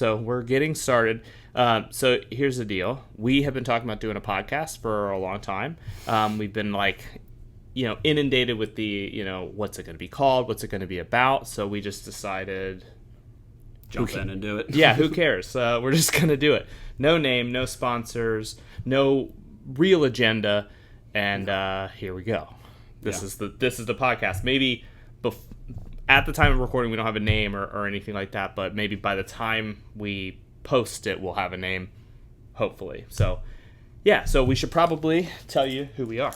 So we're getting started. So here's the deal. We have been talking about doing a podcast for a long time. We've been inundated with the, what's it going to be called? What's it going to be about? So we just decided... Jump in and do it. Yeah, who cares? We're just going to do it. No name, no sponsors, no real agenda, and here we go. This is the podcast. Maybe at the time of recording we don't have a name or anything like that, but maybe by the time we post it we'll have a name, hopefully. So we should probably tell you who we are.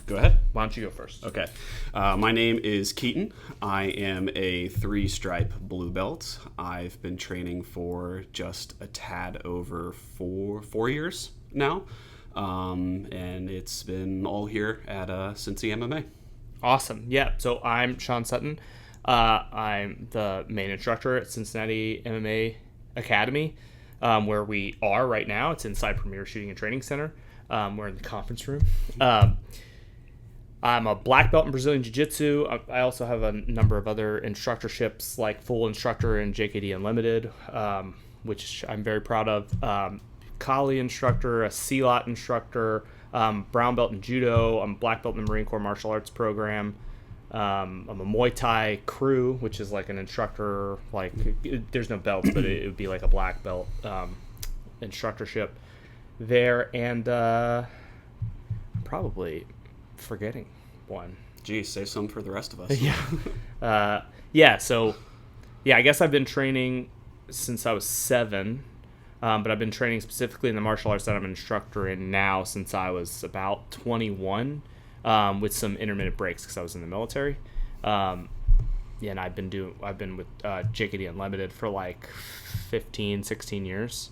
Go ahead. Why don't you go first? Okay. My name is Keaton. I am a 3-stripe blue belt. I've been training for just a tad over four years now. And it's been all here at Cincy MMA. Awesome. Yeah. So I'm Sean Sutton. I'm the main instructor at Cincinnati MMA Academy, where we are right now. It's inside Premier Shooting and Training Center. We're in the conference room. I'm a black belt in Brazilian Jiu-Jitsu. I also have a number of other instructorships, like full instructor in JKD Unlimited, which I'm very proud of. Kali instructor, a CLOT instructor, brown belt in Judo. I'm black belt in the Marine Corps Martial Arts program. I'm a Muay Thai crew, which is like an instructor. Like there's no belts, but it would be like a black belt instructorship there, and probably forgetting one. Geez, save some for the rest of us. Yeah. So I guess I've been training since I was 7, but I've been training specifically in the martial arts that I'm an instructor in now since I was about 21, with some intermittent breaks because I was in the military. And I've been with JKD Unlimited for like 15, 16 years.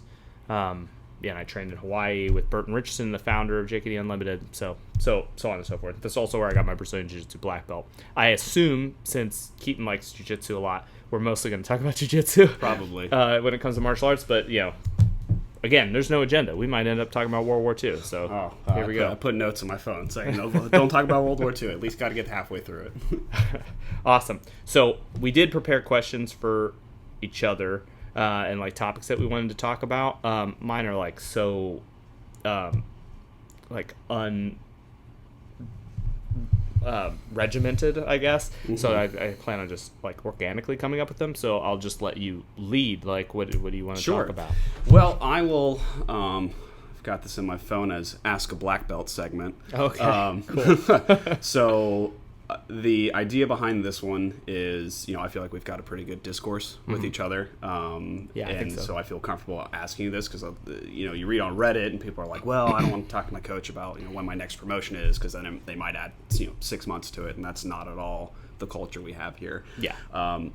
And I trained in Hawaii with Burton Richardson, the founder of JKD Unlimited, so on and so forth. That's also where I got my Brazilian Jiu-Jitsu black belt. I assume, since Keaton likes Jiu-Jitsu a lot, we're mostly going to talk about Jiu-Jitsu. Probably. When it comes to martial arts, but, again, there's no agenda. We might end up talking about World War II, so here we go. I put notes on my phone saying, don't talk about World War II. At least got to get halfway through it. Awesome. So we did prepare questions for each other. And like topics that we wanted to talk about. Mine are like so regimented, I guess. Mm-hmm. So I plan on just like organically coming up with them. So I'll just let you lead. Like, what do you want to talk about? Well, I will. I've got this in my phone as Ask a Black Belt segment. Okay. Cool. So the idea behind this one is, I feel like we've got a pretty good discourse with each other. I think so. So I feel comfortable asking you this because, you read on Reddit and people are like, well, I don't want to talk to my coach about, when my next promotion is, because then they might add, 6 months to it. And that's not at all the culture we have here. Yeah.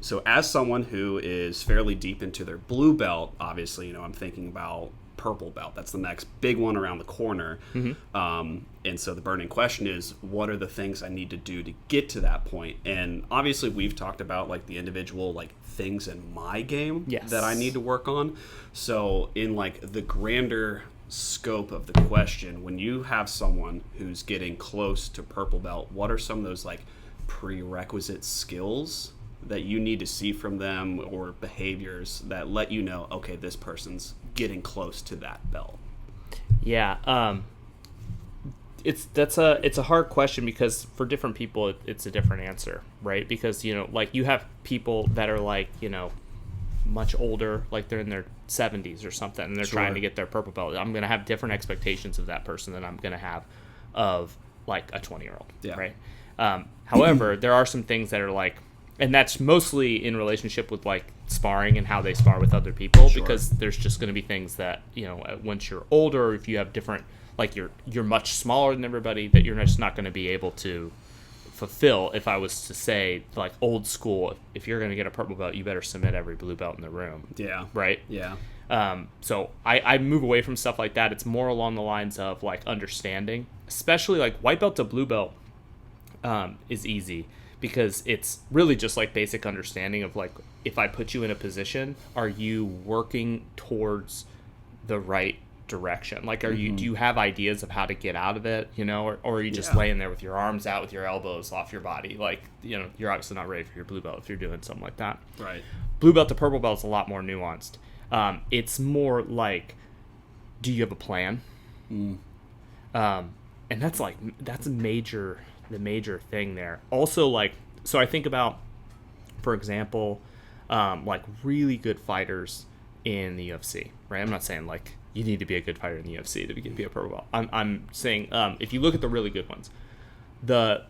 So as someone who is fairly deep into their blue belt, obviously, I'm thinking about purple belt. That's the next big one around the corner. Mm-hmm. And so the burning question is, what are the things I need to do to get to that point? And obviously we've talked about like the individual like things in my game that I need to work on. So in like the grander scope of the question, when you have someone who's getting close to purple belt, what are some of those like prerequisite skills that you need to see from them or behaviors that let you know, okay, this person's getting close to that belt? Yeah. It's a hard question because for different people it's a different answer, right? Because like you have people that are like much older, like they're in their 70s or something, and they're trying to get their purple belt. I'm gonna have different expectations of that person than I'm gonna have of like a 20-year-old, right? However, there are some things that are like, and that's mostly in relationship with like sparring and how they spar with other people, because there's just going to be things that once you're older, if you have different, like you're much smaller than everybody, that you're just not going to be able to fulfill. If I was to say like old school, if you're going to get a purple belt, you better submit every blue belt in the room. Yeah. Right. Yeah. So I move away from stuff like that. It's more along the lines of like understanding, especially like white belt to blue belt is easy. Because it's really just like basic understanding of like, if I put you in a position, are you working towards the right direction? Like, do you have ideas of how to get out of it, or are you just laying there with your arms out with your elbows off your body? Like, you're obviously not ready for your blue belt if you're doing something like that. Right. Blue belt to purple belt is a lot more nuanced. It's more like, do you have a plan? And that's the major thing there. Also, like, so I think about, for example, like really good fighters in the UFC, right? I'm not saying like you need to be a good fighter in the UFC to be a purple belt. I'm saying if you look at the really good ones, the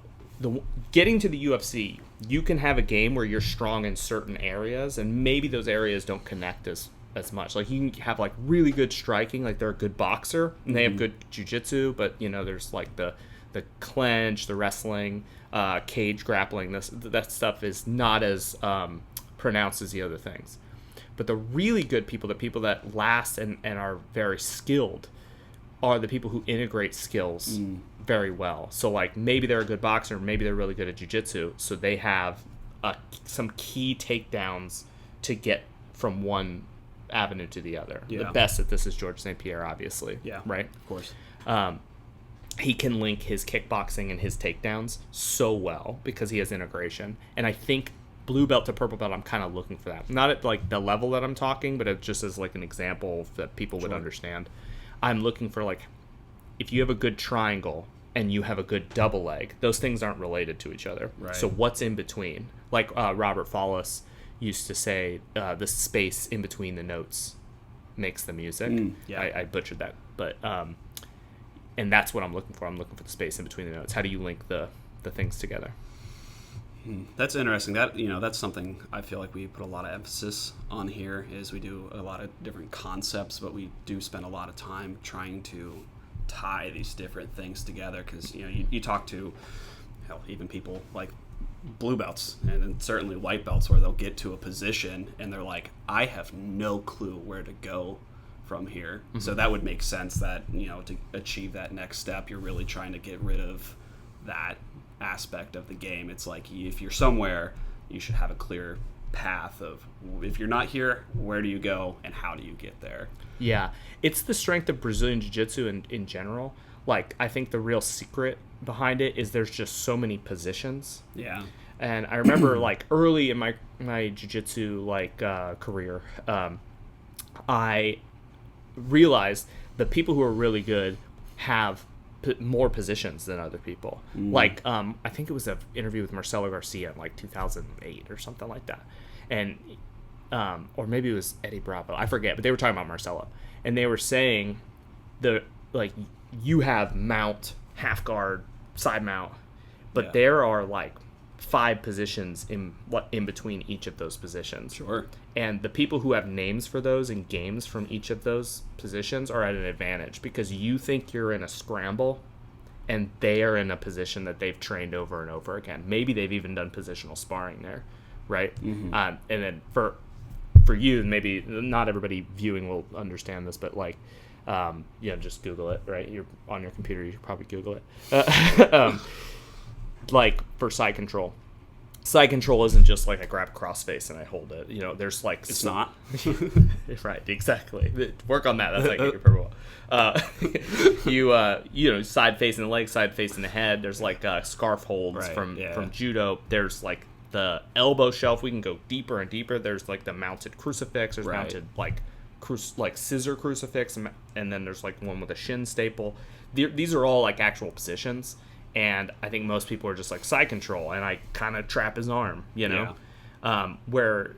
getting to the UFC, you can have a game where you're strong in certain areas, and maybe those areas don't connect as much. Like you can have like really good striking, like they're a good boxer, and they have good jiu-jitsu, but you know there's like the clinch, the wrestling, cage grappling. That stuff is not as pronounced as the other things. But the really good people, the people that last and are very skilled, are the people who integrate skills very well. So like maybe they're a good boxer, maybe they're really good at jiu-jitsu, so they have some key takedowns to get from one avenue to the other. The best at this is George St. Pierre, obviously. Yeah. Right? Of course. He can link his kickboxing and his takedowns so well because he has integration. And I think blue belt to purple belt, I'm kind of looking for that. Not at like the level that I'm talking, but it just as like an example that people would understand. I'm looking for like, if you have a good triangle and you have a good double leg, those things aren't related to each other. Right. So what's in between? Like Robert Follis used to say, the space in between the notes makes the music. I butchered that, but and that's what I'm looking for. I'm looking for the space in between the notes. How do you link the things together? That's interesting. That's something I feel like we put a lot of emphasis on here. Is we do a lot of different concepts, but we do spend a lot of time trying to tie these different things together. Because you talk to even people like blue belts and certainly white belts where they'll get to a position and they're like, I have no clue where to go from here. So that would make sense that to achieve that next step, you're really trying to get rid of that aspect of the game. It's like if you're somewhere, you should have a clear path of, if you're not here, where do you go and how do you get there? Yeah, it's the strength of Brazilian Jiu-Jitsu in general. Like, I think the real secret behind it is there's just so many positions. Yeah. And I remember like early in my jiu-jitsu like career, I realized the people who are really good have more positions than other people. Like I think it was an interview with Marcelo Garcia in like 2008 or something like that, and or maybe it was Eddie Bravo, I forget, but they were talking about Marcelo, and they were saying you have mount, half guard, side mount, but there are like 5 positions in between each of those positions. Sure. And the people who have names for those in games from each of those positions are at an advantage because you think you're in a scramble and they are in a position that they've trained over and over again. Maybe they've even done positional sparring there, right? And then for you, maybe not everybody viewing will understand this, but like, just Google it, right? You're on your computer, you should probably Google it. Like for side control. Side control isn't just like I grab crossface and I hold it. There's like it's not. Right, exactly. Work on that. That's like your purple. Side face in the leg, side face in the head. There's like scarf holds from judo. There's like the elbow shelf. We can go deeper and deeper. There's like the mounted crucifix. There's mounted like scissor crucifix, and then there's like one with a shin staple. These are all like actual positions. And I think most people are just like side control, and I kind of trap his arm, where,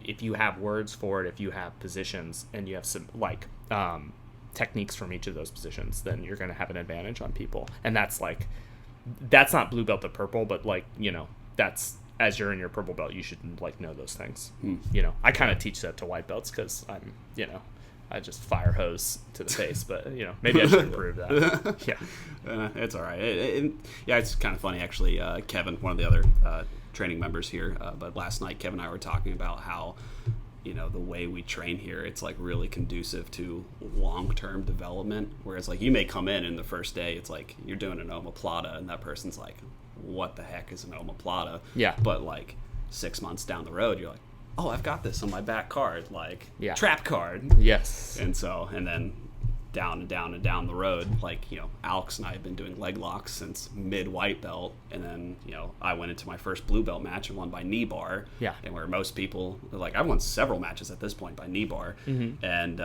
if you have words for it, if you have positions and you have some like techniques from each of those positions, then you're going to have an advantage on people. And that's not blue belt to purple, but like, that's, as you're in your purple belt, you should like know those things. I kind of teach that to white belts because I'm, I just fire hose to the face, but maybe I should improve that. It's all right. It's kind of funny actually. Kevin, one of the other training members here, but last night Kevin and I were talking about how the way we train here, it's like really conducive to long-term development. Whereas like you may come in the first day, it's like you're doing an omoplata, and that person's like, "What the heck is an omoplata?" Yeah. But like 6 months down the road, you're like, oh, I've got this on my back card, trap card. Yes. And then down and down and down the road. Like, Alex and I have been doing leg locks since mid white belt, and then, I went into my first blue belt match and won by knee bar. Yeah. And where most people, like, I've won several matches at this point by knee bar. Mm-hmm. And,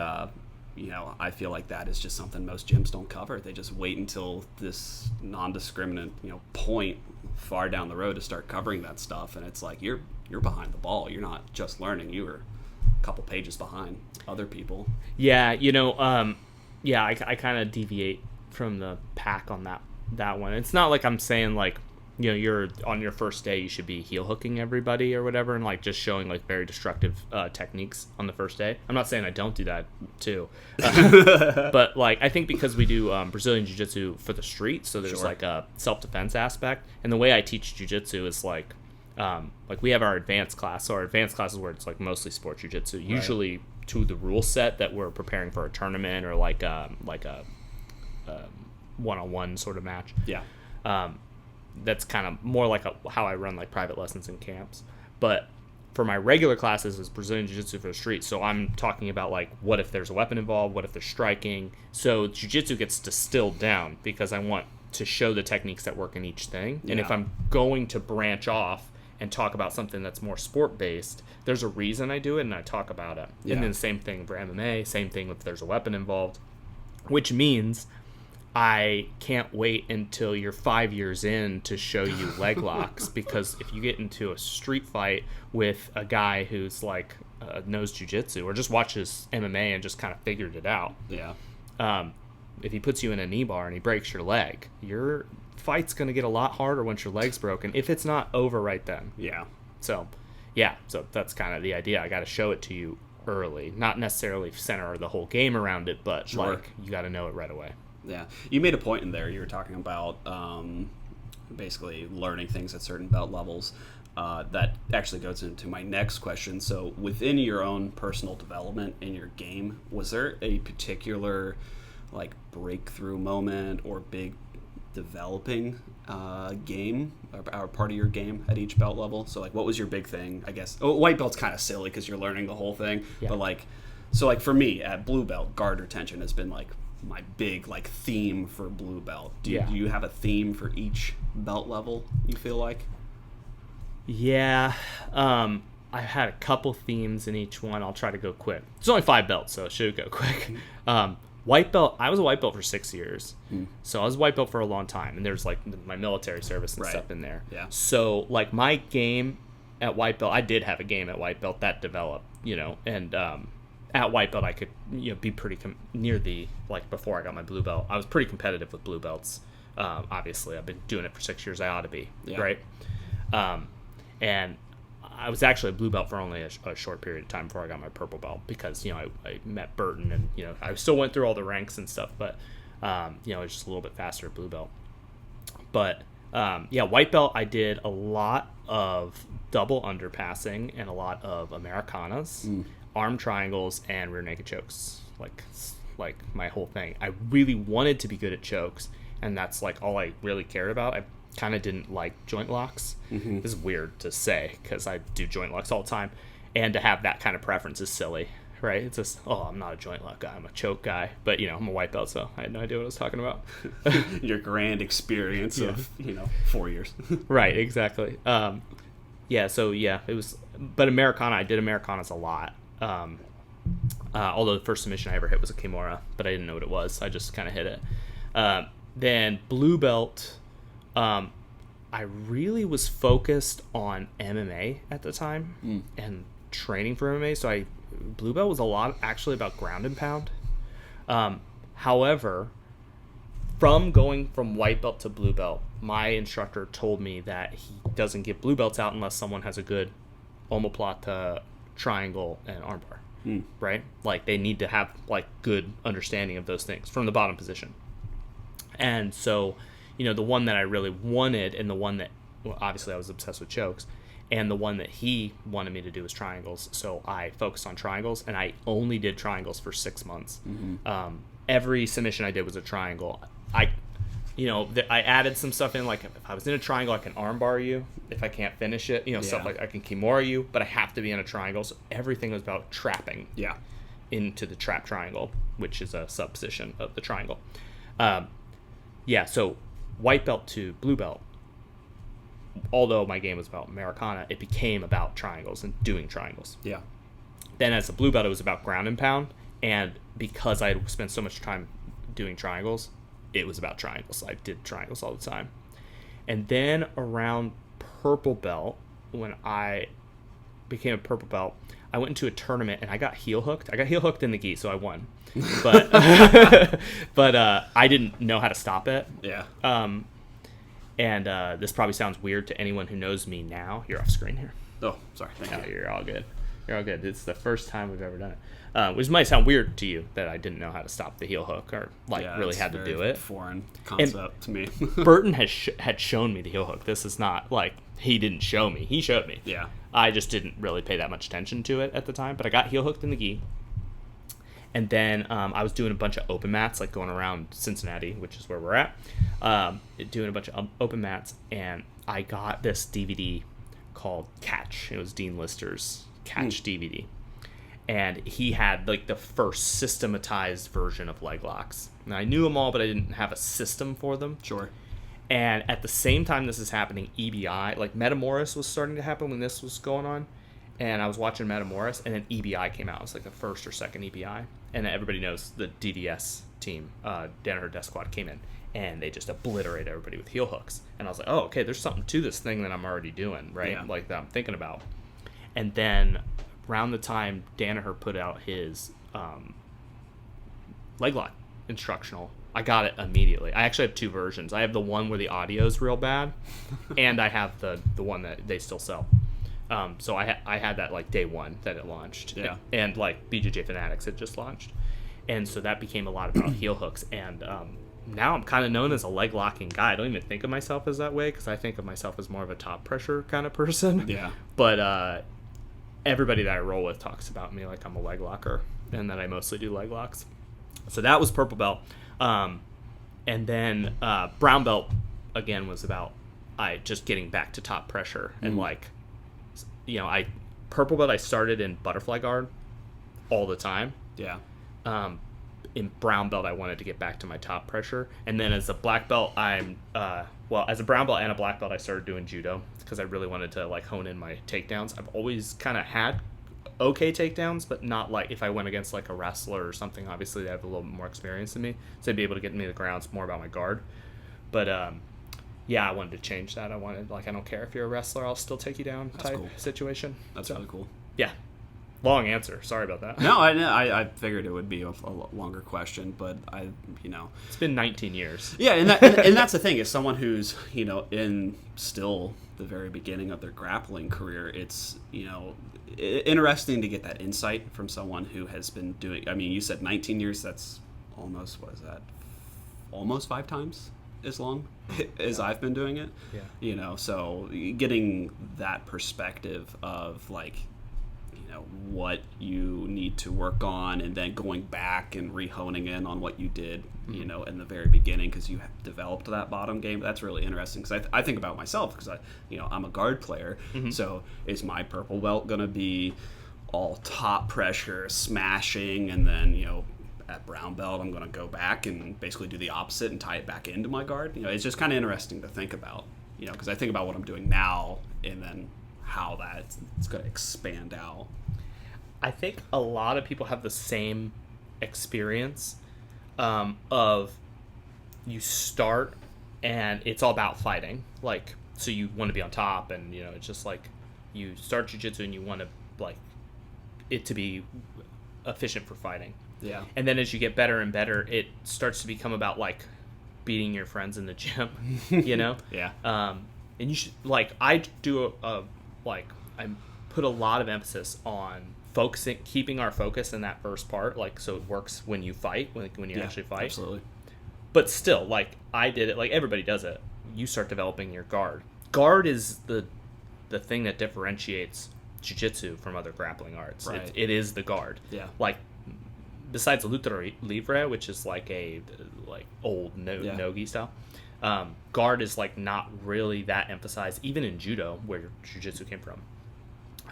I feel like that is just something most gyms don't cover. They just wait until this non-discriminate, point far down the road to start covering that stuff. And it's like, you're behind the ball. You're not just learning. You were a couple pages behind other people. Yeah. I kind of deviate from the pack on that one. It's not like I'm saying like, you're on your first day, you should be heel hooking everybody or whatever, and like just showing like very destructive techniques on the first day. I'm not saying I don't do that too, but like I think because we do Brazilian Jiu-Jitsu for the street, so there's like a self-defense aspect, and the way I teach Jiu-Jitsu is like we have our advanced class. So our advanced class is where it's like mostly sport Jiu-Jitsu, usually to the rule set that we're preparing for a tournament or like a one-on-one sort of match. Yeah. That's kind of more like how I run like private lessons in camps. But for my regular classes is Brazilian Jiu-Jitsu for the street. So I'm talking about like, what if there's a weapon involved? What if there's striking? So Jiu-Jitsu gets distilled down because I want to show the techniques that work in each thing. And if I'm going to branch off and talk about something that's more sport-based, there's a reason I do it and I talk about it. Yeah. And then the same thing for MMA, same thing if there's a weapon involved, which means I can't wait until you're 5 years in to show you leg locks, because if you get into a street fight with a guy who's like knows jiu-jitsu or just watches MMA and just kind of figured it out, if he puts you in a knee bar and he breaks your leg, your fight's going to get a lot harder once your leg's broken, if it's not over right then. So that's kind of the idea. I got to show it to you early, not necessarily center the whole game around it, but like you got to know it right away. Yeah, you made a point in there. You were talking about basically learning things at certain belt levels. That actually goes into my next question. So within your own personal development in your game, was there a particular like breakthrough moment or big developing game or part of your game at each belt level? So like, what was your big thing? I guess white belt's kind of silly because you're learning the whole thing. Yeah. But like, so like for me at blue belt, guard retention has been like my big like theme for blue belt. Do you have a theme for each belt level, you feel like? Yeah, I had a couple themes in each one. I'll try to go quick. It's only 5 belts, so it should go quick. White belt, I was a white belt for 6 years. So I was a white belt for a long time, and there's like my military service and stuff in there. Yeah. So like my game at white belt, I did have a game at white belt that developed, and at white belt I could be pretty near the, like before I got my blue belt, I was pretty competitive with blue belts. Obviously I've been doing it for 6 years. I ought to be, right? And I was actually a blue belt for only a short period of time before I got my purple belt, because I met Burton and I still went through all the ranks and stuff, but I was just a little bit faster at blue belt. But white belt I did a lot of double underpassing and a lot of Americanas, arm triangles, and rear naked chokes, like my whole thing. I really wanted to be good at chokes, and that's like all I really cared about. I kind of didn't like joint locks. This is weird to say because I do joint locks all the time, and to have that kind of preference is silly, right? It's just, I'm not a joint lock guy, I'm a choke guy, but I'm a white belt, so I had no idea what I was talking about. Your grand experience of 4 years. Right, exactly. It was, but Americana, I did Americanas a lot. Although the first submission I ever hit was a Kimura, but I didn't know what it was. I just kind of hit it. Then blue belt, I really was focused on MMA at the time and training for MMA. So blue belt was a lot actually about ground and pound. However, from going from white belt to blue belt, my instructor told me that he doesn't give blue belts out unless someone has a good omoplata, triangle, and armbar, right? Like they need to have like good understanding of those things from the bottom position. And so, the one that I really wanted, and the one that, obviously I was obsessed with chokes, and the one that he wanted me to do was triangles. So I focused on triangles, and I only did triangles for 6 months. Every submission I did was a triangle. I added some stuff in, like if I was in a triangle, I can armbar you if I can't finish it. Stuff like I can kimura you, but I have to be in a triangle. So everything was about trapping. Yeah. into the trap triangle, which is a subposition of the triangle. So white belt to blue belt, although my game was about Americana, it became about triangles and doing triangles. Yeah. Then as a blue belt, it was about ground and pound. And because I had spent so much time doing triangles, it was about triangles. I did triangles all the time. And then around purple belt, when I became a purple belt, I went into a tournament and I got heel hooked. I got heel hooked in the gi, so I won. But I didn't know how to stop it. Yeah. And this probably sounds weird to anyone who knows me now. You're off screen here. Oh, sorry. Thank you. You're all good. You're all good. It's the first time we've ever done it. Which might sound weird to you that I didn't know how to stop the heel hook or really had to do it. Foreign concept to me. Burton had shown me the heel hook. This is not like he didn't show me. He showed me. Yeah. I just didn't really pay that much attention to it at the time. But I got heel hooked in the gi. And then I was doing a bunch of open mats, like going around Cincinnati, which is where we're at, doing a bunch of open mats. And I got this DVD called Catch. It was Dean Lister's Catch DVD. And he had like the first systematized version of leg locks. Now I knew them all, but I didn't have a system for them. Sure. And at the same time this is happening, EBI, like Metamoris was starting to happen when this was going on. And I was watching Metamoris, and then EBI came out. It was like the first or second EBI. And everybody knows the DDS team, Danaher Death Squad, came in, and they just obliterate everybody with heel hooks. And I was like, oh, okay, there's something to this thing that I'm already doing, right? Yeah. Like that I'm thinking about. And then around the time Danaher put out his leg lock instructional, I got it immediately. I actually have two versions. I have the one where the audio is real bad, and I have the one that they still sell. So I had that like day one that it launched. Yeah. And like BJJ Fanatics had just launched. And so that became a lot about heel hooks. And now I'm kind of known as a leg locking guy. I don't even think of myself as that way because I think of myself as more of a top pressure kind of person. Yeah. But everybody that I roll with talks about me like I'm a leg locker and that I mostly do leg locks. So that was purple belt. And then brown belt, again, was about just getting back to top pressure and like, purple belt I started in butterfly guard all the time. Yeah. In brown belt I wanted to get back to my top pressure, and then as a black belt as a brown belt and a black belt I started doing judo because I really wanted to like hone in my takedowns. I've always kind of had okay takedowns, but not like if I went against like a wrestler or something. Obviously they have a little bit more experience than me, so they'd be able to get me to the ground. It's more about my guard. But I wanted to change that. I wanted, like, I don't care if you're a wrestler, I'll still take you down type cool. situation. That's really cool. Yeah. Long answer. Sorry about that. No, I figured it would be a longer question, but It's been 19 years. Yeah, and that's the thing. As someone who's, in still the very beginning of their grappling career, it's, interesting to get that insight from someone who has been doing, I mean, you said 19 years, that's almost, what is that? Almost 5 times as long as I've been doing it. Yeah. So getting that perspective of like, what you need to work on, and then going back and re-honing in on what you did, in the very beginning, because you have developed that bottom game. That's really interesting, because I think about myself, because I'm a guard player. Mm-hmm. So is my purple belt going to be all top pressure, smashing, and then, at brown belt, I'm going to go back and basically do the opposite and tie it back into my guard? It's just kind of interesting to think about, because I think about what I'm doing now and then how it's going to expand out. I think a lot of people have the same experience of you start and it's all about fighting. Like, so you want to be on top, and, it's just like you start jiu-jitsu and you want to, like, it to be efficient for fighting. Yeah. And then as you get better and better, it starts to become about, like, beating your friends in the gym, Yeah. And you should, like, I do I put a lot of emphasis on keeping our focus in that first part, like, so it works when you fight, when you actually fight. Absolutely. But still, like, I did it, like everybody does it. You start developing your guard. Guard is the thing that differentiates jiu-jitsu from other grappling arts. Right. It is the guard. Yeah. Like, besides luta livre, which is like a old no-gi style, guard is like not really that emphasized, even in judo, where jiu-jitsu came from.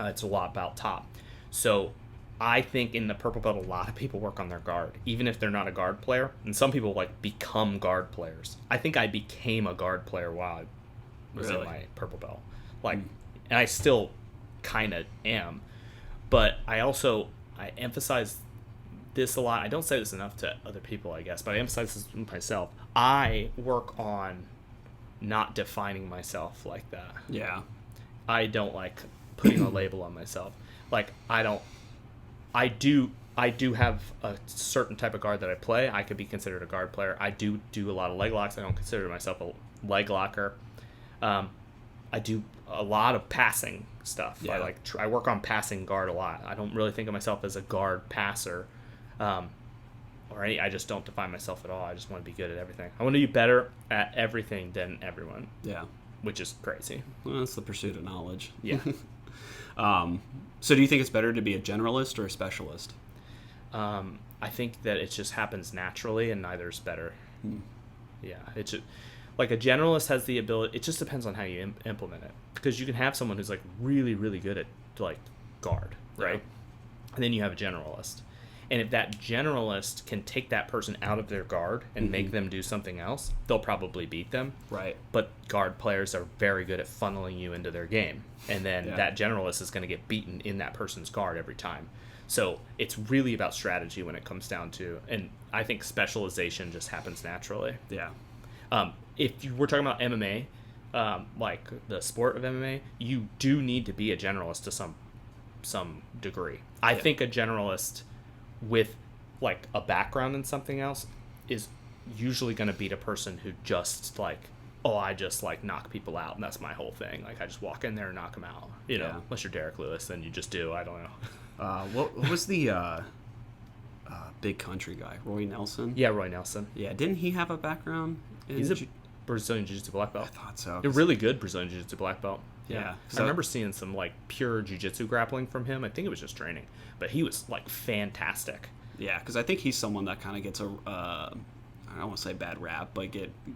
It's a lot about top. So I think in the purple belt, a lot of people work on their guard, even if they're not a guard player. And some people like become guard players. I think I became a guard player while I was in my purple belt. Like, and I still kind of am. But I emphasize this a lot. I don't say this enough to other people, I guess, but I emphasize this with myself. I work on not defining myself like that. Yeah. I don't like putting a label on myself. Like, I do have a certain type of guard that I play. I could be considered a guard player. I do a lot of leg locks. I don't consider myself a leg locker. I do a lot of passing stuff. Yeah. I work on passing guard a lot. I don't really think of myself as a guard passer, I just don't define myself at all. I just want to be good at everything. I want to be better at everything than everyone. Yeah, which is crazy. Well, that's the pursuit of knowledge. Yeah. So do you think it's better to be a generalist or a specialist? I think that it just happens naturally, and neither's better. Yeah, it's just, like a generalist has the ability. It just depends on how you implement it, because you can have someone who's like really, really good at like guard, right? Yeah. And then you have a generalist, and if that generalist can take that person out of their guard and make them do something else, they'll probably beat them. Right. But guard players are very good at funneling you into their game, and then that generalist is going to get beaten in that person's guard every time. So it's really about strategy when it comes down to, and I think specialization just happens naturally. Yeah. If we're talking about MMA, like the sport of MMA, you do need to be a generalist to some degree. I think a generalist with like a background in something else is usually going to beat a person who just like, oh, I just like knock people out and that's my whole thing. Like I just walk in there and knock them out. You know, unless you're Derek Lewis, then you just do. I don't know. What was the big country guy, Roy Nelson? Yeah, Roy Nelson. Yeah, didn't he have a background? He's a Brazilian Jiu-Jitsu black belt. I thought so. A really good Brazilian Jiu-Jitsu black belt. Yeah. I remember seeing some like pure Jiu-Jitsu grappling from him. I think it was just training, but he was like fantastic. Yeah, because I think he's someone that kind of gets a, I don't want to say bad rap, but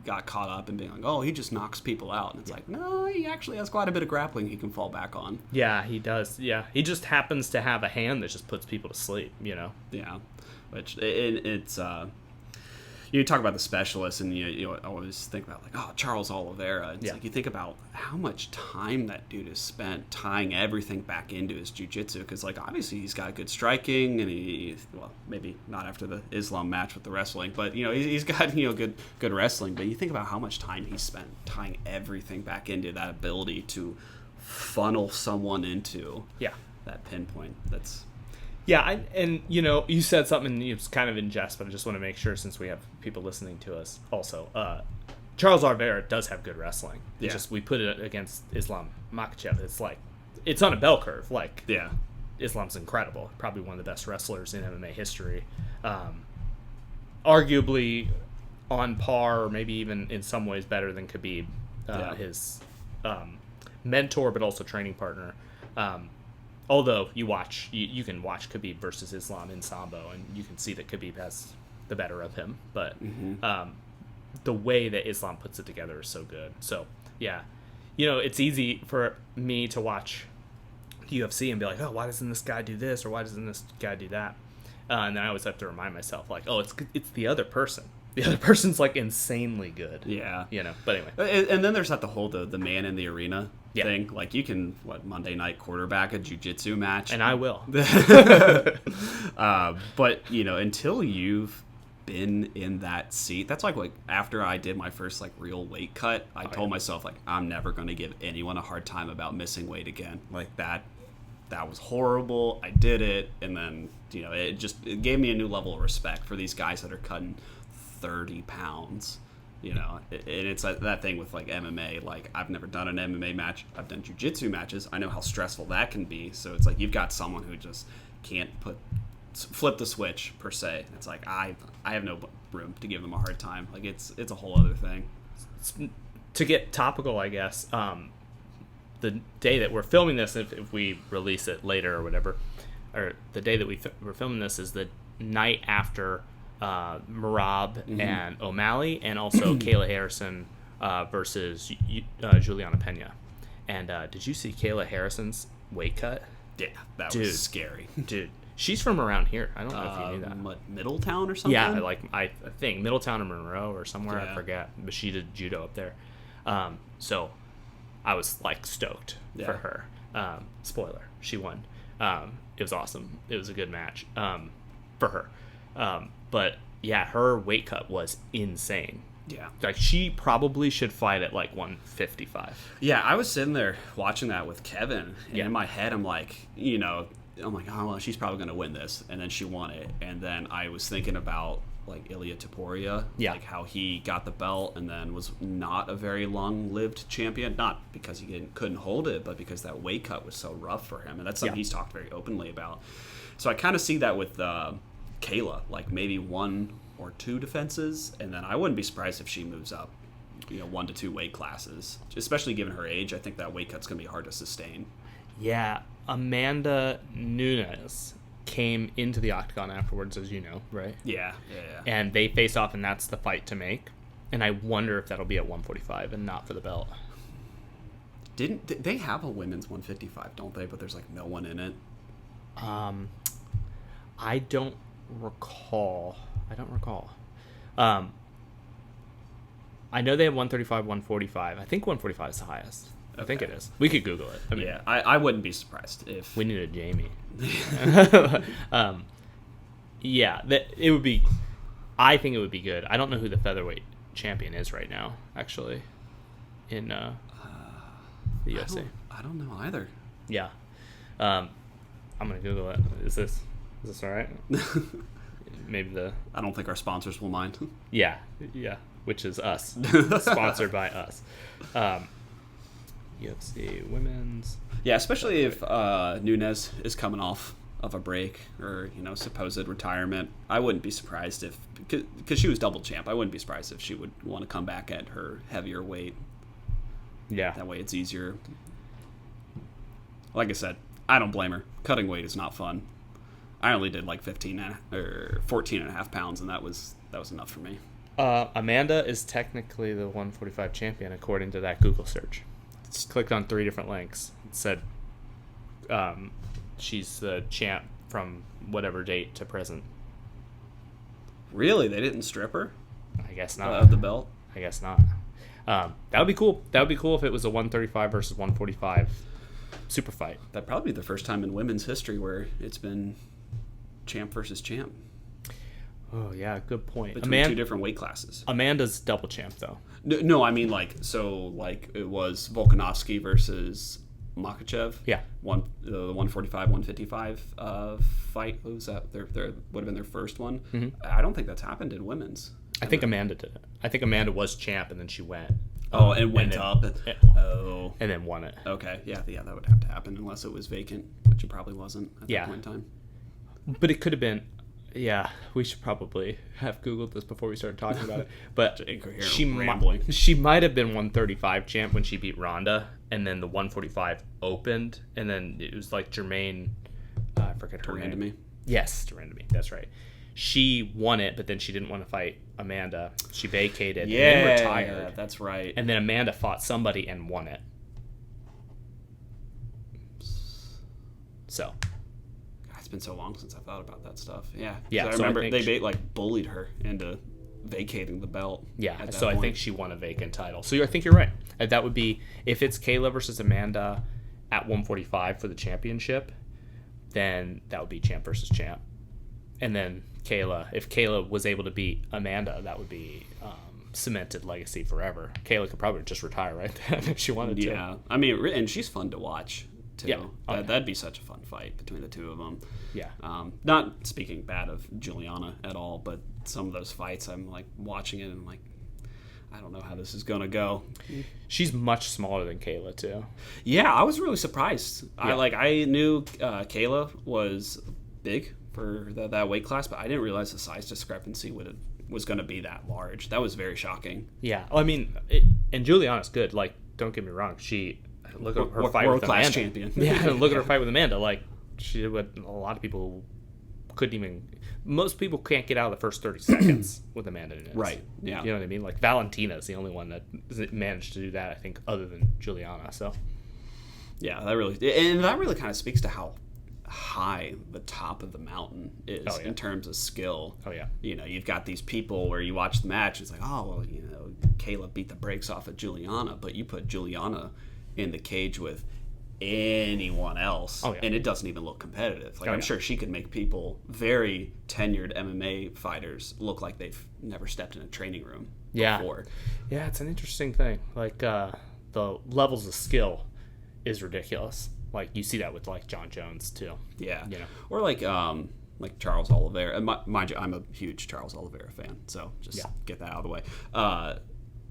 got caught up in being like, oh, he just knocks people out. And it's like, no, he actually has quite a bit of grappling he can fall back on. Yeah, he does. Yeah, he just happens to have a hand that just puts people to sleep, you know? Yeah, which it's... You talk about the specialists, and you always think about like, oh, Charles Oliveira. It's like you think about how much time that dude has spent tying everything back into his jiu-jitsu, because like obviously he's got good striking, and well, maybe not after the Islam match with the wrestling, but he's got good wrestling. But you think about how much time he spent tying everything back into that ability to funnel someone into that pinpoint. That's... Yeah, and you said something, it's kind of in jest, but I just want to make sure, since we have people listening to us also. Charles Oliveira does have good wrestling. It's just we put it against Islam Makhachev. It's like, it's on a bell curve. Like, Islam's incredible. Probably one of the best wrestlers in MMA history. Arguably on par, or maybe even in some ways better than Khabib, his mentor, but also training partner. Although you can watch Khabib versus Islam in Sambo, and you can see that Khabib has the better of him. But the way that Islam puts it together is so good. So, yeah. It's easy for me to watch UFC and be like, oh, why doesn't this guy do this? Or why doesn't this guy do that? And then I always have to remind myself, like, oh, it's the other person. The other person's, like, insanely good. Yeah. But anyway. And then there's that whole the man in the arena thing. Like, you can, Monday night quarterback a jiu-jitsu match. And I will. But, until you've been in that seat, that's like after I did my first, real weight cut, I told myself, I'm never going to give anyone a hard time about missing weight again. Like, that was horrible. I did it. And then, it gave me a new level of respect for these guys that are cutting 30 pounds, and it's that thing with MMA. I've never done an MMA match. I've done jiu-jitsu matches. I know how stressful that can be. So it's you've got someone who just can't flip the switch per se. It's I have no room to give them a hard time. It's a whole other thing. To get topical, I guess, the day that we're filming this, if we release it later or whatever, or the day that we're filming this is the night after Merab and O'Malley, and also Kayla Harrison versus Juliana Pena. And did you see Kayla Harrison's weight cut? Yeah, that was scary. Dude, She's from around here. I don't know if you knew that. Middletown or something? Yeah, like I think Middletown or Monroe or somewhere. Yeah. I forget. But she did judo up there. So I was like stoked for her. Spoiler, she won. It was awesome. It was a good match for her. But yeah, her weight cut was insane. Yeah. Like, she probably should fight at like 155. Yeah, I was sitting there watching that with Kevin, and Yeah. in my head, I'm like, oh, well, she's probably going to win this. And then she won it. And then I was thinking about, like, Ilya Taporia, Yeah. like how he got the belt and then was not a very long-lived champion. Not because he couldn't hold it, but because that weight cut was so rough for him. And that's something he's talked very openly about. So I kind of see that with Kayla, like maybe 1 or 2 defenses, and then I wouldn't be surprised if she moves up, 1 to 2 weight classes. Especially given her age, I think that weight cut's going to be hard to sustain. Yeah, Amanda Nunes came into the octagon afterwards, as you know, right? Yeah. And they face off, and that's the fight to make. And I wonder if that'll be at 145 and not for the belt. Didn't they have a women's 155, don't they? But there's like no one in it. I don't recall. I know they have 135, 145. I think 145 is the highest. I think it is. We could Google it. I mean, Yeah, I wouldn't be surprised if... we need a Jamie. Yeah, it would be... I think it would be good. I don't know who the featherweight champion is right now, actually, in the UFC. I don't know either. Yeah. I'm going to Google it. Is this all right? Maybe I don't think our sponsors will mind. Yeah, which is us. Sponsored by us. UFC women's. Yeah, especially if Nunes is coming off of a break or, supposed retirement. I wouldn't be surprised if, because she was double champ, I wouldn't be surprised if she would want to come back at her heavier weight. Yeah. That way it's easier. Like I said, I don't blame her. Cutting weight is not fun. I only did like 14 and a half pounds, and that was enough for me. Amanda is technically the 145 champion according to that Google search. It's clicked on 3 different links. It said she's the champ from whatever date to present. Really? They didn't strip her? I guess not. Of the belt? I guess not. That would be cool. That would be cool if it was a 135 versus 145 super fight. That'd probably be the first time in women's history where it's been champ versus champ. Oh, yeah, good point. Between 2 different weight classes. Amanda's double champ, though. No, I mean, it was Volkanovski versus Makhachev. Yeah. The 145, 155 fight. What was that? Their would have been their first one. Mm-hmm. I don't think that's happened in women's. I think Amanda did it. I think Amanda was champ, and then she went. And went up. And then won it. Okay. Yeah, that would have to happen unless it was vacant, which it probably wasn't at that point in time. But it could have been. Yeah, we should probably have Googled this before we started talking about it. But she might have been 135 champ when she beat Ronda, and then the 145 opened, and then it was like Jermaine. I forget her name. Durandamy. Yes, Durandamy. That's right. She won it, but then she didn't want to fight Amanda. She vacated and then retired. Yeah, that's right. And then Amanda fought somebody and won it. So. It's been so long since I thought about that stuff. Yeah. Yeah. I remember they bullied her into vacating the belt. Yeah. So I think she won a vacant title. So I think you're right. That would be, if it's Kayla versus Amanda at 145 for the championship, then that would be champ versus champ. And then if Kayla was able to beat Amanda, that would be cemented legacy forever. Kayla could probably just retire right then if she wanted to. Yeah. I mean, and she's fun to watch too. Yeah. That'd be such a fun fight between the two of them. Yeah. Not speaking bad of Juliana at all, but some of those fights, I'm like watching it and I'm like, I don't know how this is going to go. She's much smaller than Kayla too. Yeah, I was really surprised. Yeah. I knew Kayla was big for that weight class, but I didn't realize the size discrepancy was going to be that large. That was very shocking. Yeah. I mean, and Juliana's good. Like, don't get me wrong. Look at her fight with Amanda. World-class champion. Yeah, look at her fight with Amanda. Like, she did what a lot of people couldn't even... Most people can't get out of the first 30 seconds with Amanda Nunes. Right, yeah. You know what I mean? Like, Valentina's the only one that managed to do that, I think, other than Juliana, so... Yeah, that really kind of speaks to how high the top of the mountain is in terms of skill. Oh yeah. You know, you've got these people where you watch the match, it's like, oh well, you know, Kayla beat the brakes off of Juliana, but you put Juliana in the cage with anyone else, and it doesn't even look competitive. Like I'm sure she could make people, very tenured MMA fighters, look like they've never stepped in a training room before. Yeah, it's an interesting thing. Like the levels of skill is ridiculous. Like you see that with like John Jones too. Yeah, you know, or like Charles Oliveira. And mind you, I'm a huge Charles Oliveira fan, so just get that out of the way.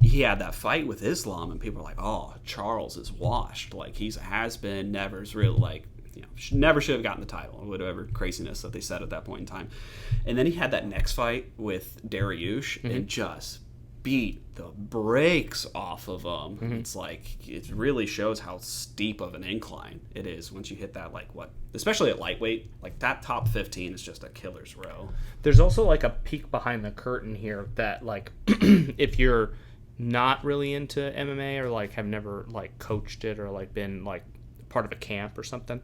He had that fight with Islam, and people are like, "Oh, Charles is washed. Like he's a has-been. Never's really like, you know, never should have gotten the title, or whatever craziness that they said at that point in time." And then he had that next fight with Dariush and just beat the brakes off of him. It's like it really shows how steep of an incline it is once you hit that, like what, especially at lightweight, like that top 15 is just a killer's row. There's also like a peek behind the curtain here that like if you're not really into MMA or like have never like coached it or like been like part of a camp or something,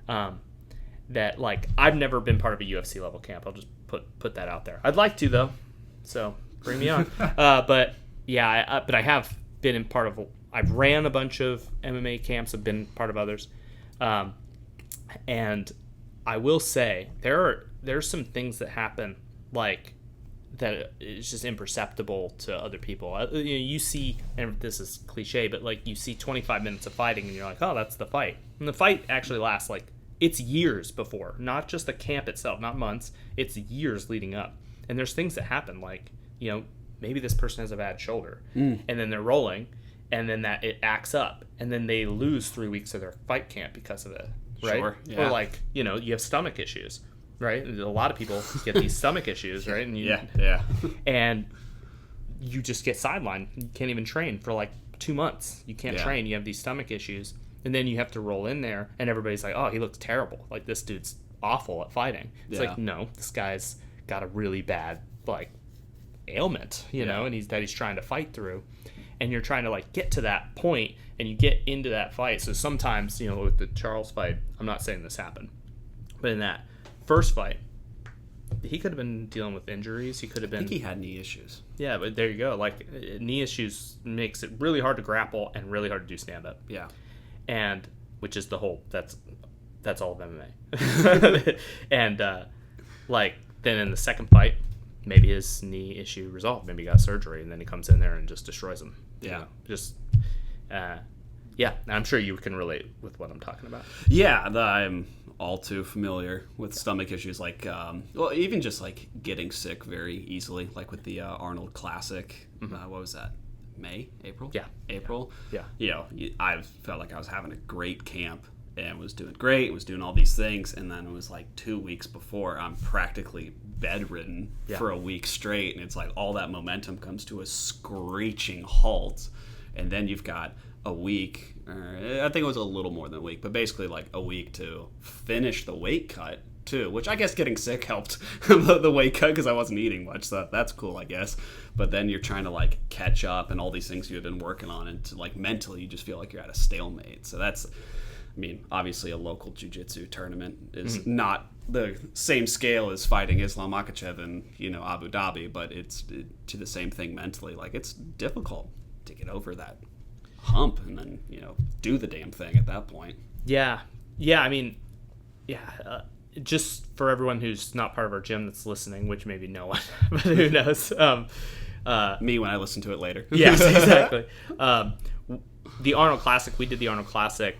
that like I've never been part of a UFC level camp. I'll just put that out there. I'd like to though, so bring me on. But yeah, but I have been in part of. I've ran a bunch of MMA camps. I've been part of others, and I will say there's some things that happen like that is just imperceptible to other people. You see, and this is cliche, but like you see 25 minutes of fighting and you're like, oh, that's the fight. And the fight actually lasts like, it's years before, not just the camp itself, not months, it's years leading up. And there's things that happen like, you know, maybe this person has a bad shoulder and then they're rolling and then that it acts up and then they lose 3 weeks of their fight camp because of it. Right. Sure, yeah. Or like, you know, you have stomach issues. Right, a lot of people get these stomach issues, right? And and you just get sidelined. You can't even train for like 2 months. You can't train. You have these stomach issues, and then you have to roll in there, and everybody's like, "Oh, he looks terrible. Like this dude's awful at fighting." It's like, no, this guy's got a really bad like ailment, you know, and he's trying to fight through, and you're trying to like get to that point, and you get into that fight. So sometimes, you know, with the Charles fight, I'm not saying this happened, but in that first fight, he could have been dealing with injuries. He could have been. I think he had knee issues. Yeah, but there you go. Like knee issues makes it really hard to grapple and really hard to do stand up. Yeah, and which is the whole. That's all of MMA. And like then in the second fight, maybe his knee issue resolved. Maybe he got surgery, and then he comes in there and just destroys him. Yeah, you know, just. Yeah, I'm sure you can relate with what I'm talking about. Yeah, I'm all too familiar with stomach issues, like, well, even just like getting sick very easily, like with the Arnold Classic. What was that? April? Yeah. April? Yeah. You know, I felt like I was having a great camp and was doing great, was doing all these things, and then it was like 2 weeks before I'm practically bedridden for a week straight, and it's like all that momentum comes to a screeching halt, and then you've got a week, I think it was a little more than a week, but basically like a week to finish the weight cut too, which I guess getting sick helped the weight cut because I wasn't eating much, so that's cool, I guess. But then you're trying to like catch up and all these things you had been working on, and to like mentally you just feel like you're at a stalemate. So that's, I mean, obviously a local jiu-jitsu tournament is not the same scale as fighting Islam Makhachev in, you know, Abu Dhabi, but it's to the same thing mentally. Like it's difficult to get over that hump and then, you know, do the damn thing at that point. Yeah, I mean, just for everyone who's not part of our gym that's listening, which maybe no one, but who knows. Me when I listen to it later. Yes, exactly. The Arnold Classic, we did the Arnold Classic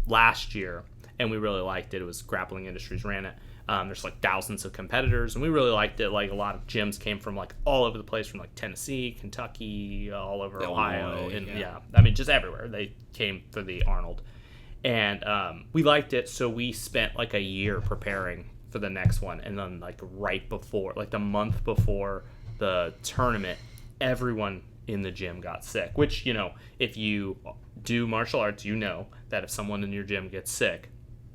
last year, and we really liked it. It was Grappling Industries ran it. There's like thousands of competitors, and we really liked it. Like a lot of gyms came from like all over the place, from like Tennessee, Kentucky, all over Ohio, and I mean just everywhere. They came for the Arnold, and we liked it. So we spent like a year preparing for the next one, and then like right before, like the month before the tournament, everyone in the gym got sick. Which, you know, if you do martial arts, you know that if someone in your gym gets sick,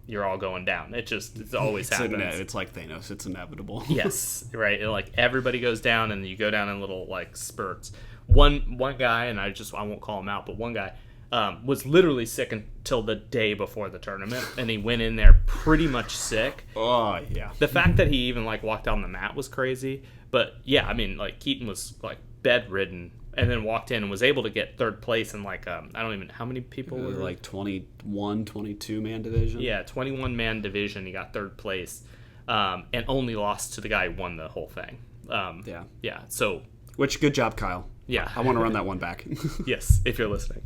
you're all going down. It always happens. It's like Thanos. It's inevitable. Yes, right. And like everybody goes down, and you go down in little like spurts. One guy, and I won't call him out, but one guy was literally sick until the day before the tournament, and he went in there pretty much sick. Oh, yeah. The fact that he even like walked down the mat was crazy. But yeah, I mean, like Keaton was like bedridden, and then walked in and was able to get third place in like I don't even how many people were like 21, 22 man division. Yeah, 21 man division. He got third place, and only lost to the guy who won the whole thing. Yeah. So, good job, Kyle. Yeah, I want to run that one back. Yes, if you're listening.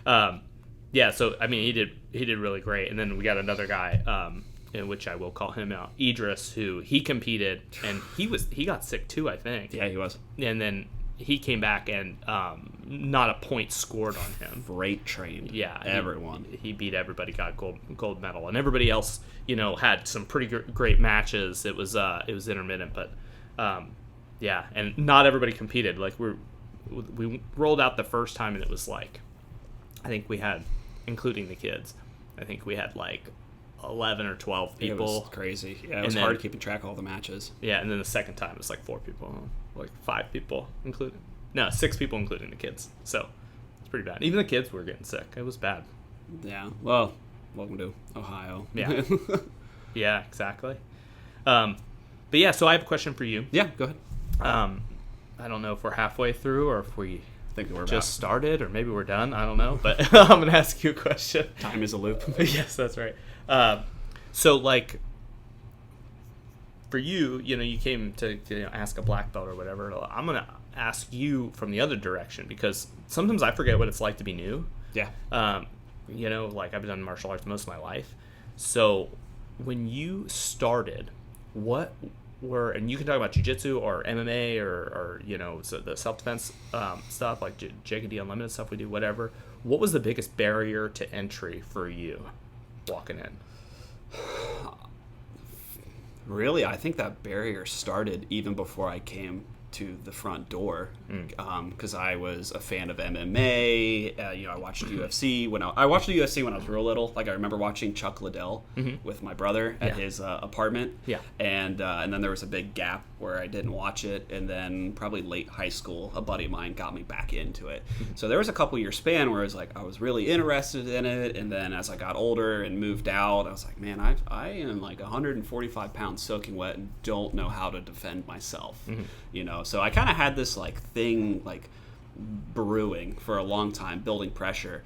Yeah. Yeah. So I mean, he did really great, and then we got another guy, in which I will call him out, Idris, who he competed, and he got sick too, I think. Yeah, he was. And then he came back and not a point scored on him. Freight trained. Yeah, everyone. He beat everybody, got gold medal, and everybody else, had some pretty great matches. It was intermittent, but yeah, and not everybody competed. Like we rolled out the first time, and it was like, I think we had, including the kids, I think we had like 11 or 12 people. It was crazy. Yeah, it was hard keeping track of all the matches. Yeah, and then the second time it was like 4 people, like 5 people including. No, 6 people including the kids. So it's pretty bad. Even the kids were getting sick. It was bad. Yeah. Well, welcome to Ohio. Yeah. Yeah, exactly. But yeah, so I have a question for you. Yeah, go ahead. I don't know if we're halfway through or if we think we're just started, or maybe we're done. I don't know, but I'm gonna ask you a question. Time is a loop. Yes, that's right. So like for you, you came to ask a black belt or whatever. I'm gonna ask you from the other direction, because sometimes I forget what it's like to be new. Yeah. Like I've done martial arts most of my life. So when you started, what were, and you can talk about jiu-jitsu or MMA or so the self-defense stuff like JKD Unlimited stuff we do, whatever. What was the biggest barrier to entry for you walking in? Really, I think that barrier started even before I came to the front door, because I was a fan of MMA. I watched UFC when I watched the UFC when I was real little. Like I remember watching Chuck Liddell with my brother at his apartment. Yeah, and then there was a big gap where I didn't watch it, and then probably late high school, a buddy of mine got me back into it. So there was a couple year span where I was really interested in it, and then as I got older and moved out, I was like, man, I am like 145 pounds soaking wet and don't know how to defend myself. So I kind of had this thing brewing for a long time, building pressure,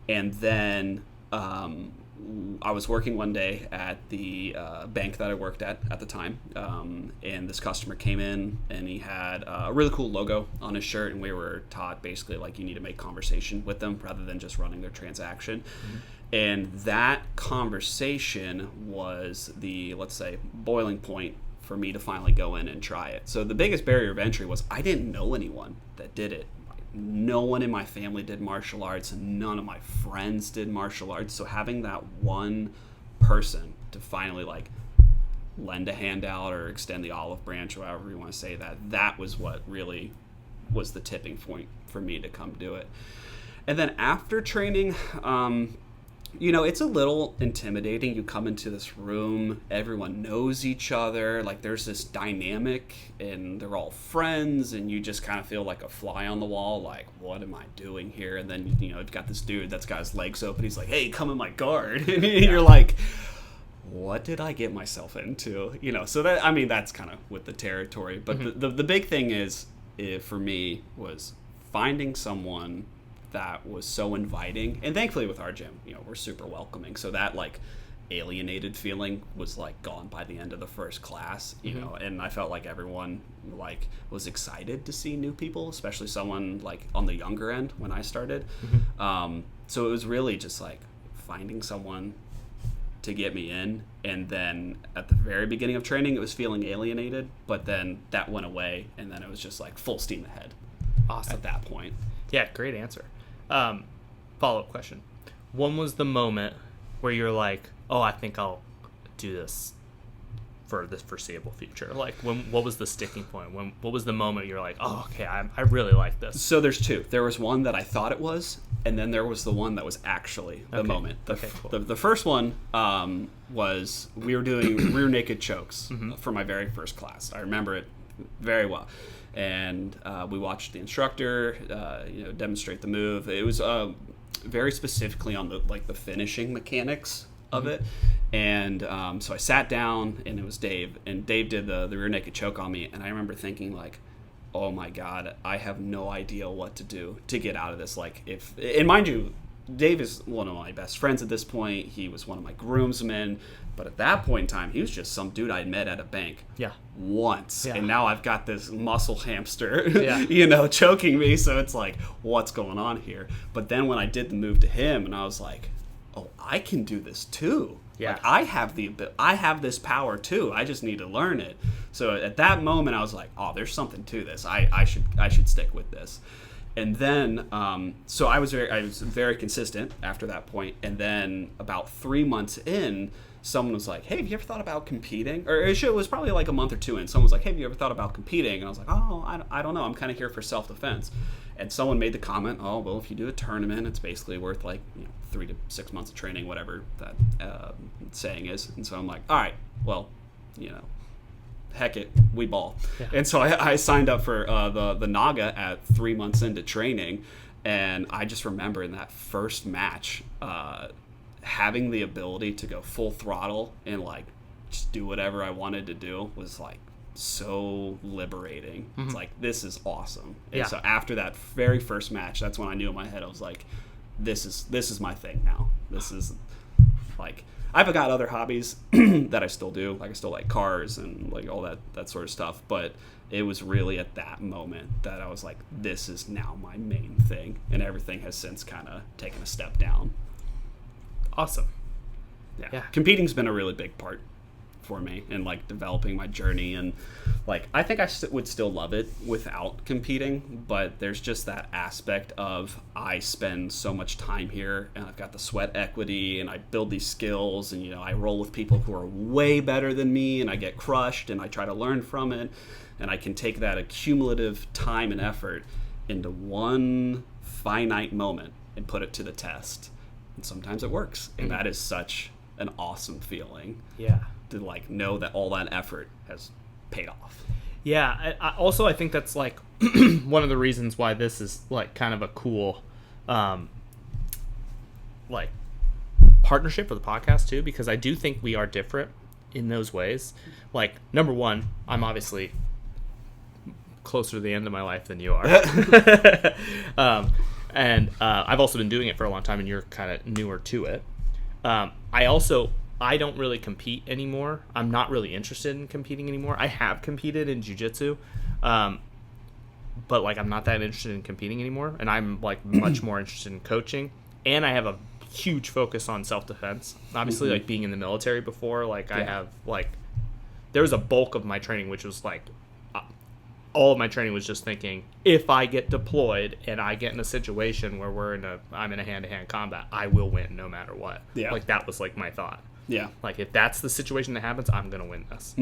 and then I was working one day at the bank that I worked at the time, and this customer came in, and he had a really cool logo on his shirt, and we were taught basically you need to make conversation with them rather than just running their transaction. And that conversation was the, let's say, boiling point for me to finally go in and try it. So the biggest barrier of entry was I didn't know anyone that did it. No one in my family did martial arts, and none of my friends did martial arts. So having that one person to finally lend a hand out or extend the olive branch, or however you want to say that was what really was the tipping point for me to come do it. And then after training, it's a little intimidating. You come into this room, everyone knows each other, there's this dynamic, and they're all friends, and you just kind of feel like a fly on the wall, what am I doing here? And then, you've got this dude that's got his legs open, he's like, hey, come in my guard. And you're like, what did I get myself into? So that's kind of with the territory. But the big thing for me was finding someone that was so inviting, and thankfully with our gym, we're super welcoming, so that alienated feeling was gone by the end of the first class, and I felt like everyone was excited to see new people, especially someone on the younger end when I started. So it was really just finding someone to get me in, and then at the very beginning of training it was feeling alienated, but then that went away, and then it was just full steam ahead. Awesome. At that point. Yeah, great answer. Follow-up question. When was the moment where you're like, oh, I think I'll do this for the foreseeable future? What was the sticking point? What was the moment you're like, oh, okay, I really like this? So there's two. There was one that I thought it was, and then there was the one that was actually the moment. Cool. The first one was we were doing rear naked chokes for my very first class. I remember it very well. And we watched the instructor, demonstrate the move. It was very specifically on the finishing mechanics of it. And so I sat down, and it was Dave, and Dave did the rear naked choke on me, and I remember thinking like, oh my God, I have no idea what to do to get out of this. Like, and mind you, Dave is one of my best friends at this point. He was one of my groomsmen. But at that point in time, he was just some dude I'd met at a bank once. Yeah. And now I've got this muscle hamster, choking me. So it's like, what's going on here? But then when I did the move to him, and I was like, oh, I can do this too. Yeah. Like, I have this power too. I just need to learn it. So at that moment, I was like, oh, there's something to this. I should stick with this. And then, so I was very consistent after that point. And then about 3 months in, someone was like, hey, have you ever thought about competing? Or it was probably like a month or two in. Someone was like, hey, have you ever thought about competing? And I was like, oh, I don't know. I'm kind of here for self-defense. And someone made the comment, oh, well, if you do a tournament, it's basically worth like 3 to 6 months of training, whatever that saying is. And so I'm like, all right, well, heck it, we ball. Yeah. And so I signed up for the Naga at 3 months into training. And I just remember in that first match, having the ability to go full throttle and like just do whatever I wanted to do was like so liberating. It's like, this is awesome. And so after that very first match, that's when I knew in my head, I was like, this is my thing now. This is like, I've got other hobbies that I still do. Like, I still like cars and like all that sort of stuff. But it was really at that moment that I was like, this is now my main thing. And everything has since kind of taken a step down. Awesome. Yeah. Competing's been a really big part for me in like developing my journey, and like I think I would still love it without competing, but there's just that aspect of I spend so much time here and I've got the sweat equity and I build these skills, and I roll with people who are way better than me and I get crushed and I try to learn from it, and I can take that accumulative time and effort into one finite moment and put it to the test. And sometimes it works, and that is such an awesome feeling. Yeah, to like know that all that effort has paid off. Yeah. I think that's like one of the reasons why this is like kind of a cool, like partnership for the podcast too, because I do think we are different in those ways. Like, number one, I'm obviously closer to the end of my life than you are. And I've also been doing it for a long time, and you're kind of newer to it. I don't really compete anymore. I'm not really interested in competing anymore. I have competed in jiu-jitsu, but like I'm not that interested in competing anymore. And I'm like much more interested in coaching. And I have a huge focus on self-defense. Obviously, like being in the military before, like I have like, there was a bulk of my training which was like, all of my training was just thinking, if I get deployed and I get in a situation where I'm in a hand-to-hand combat, I will win no matter what. Yeah. Like, that was like my thought. Yeah. Like, if that's the situation that happens, I'm going to win this.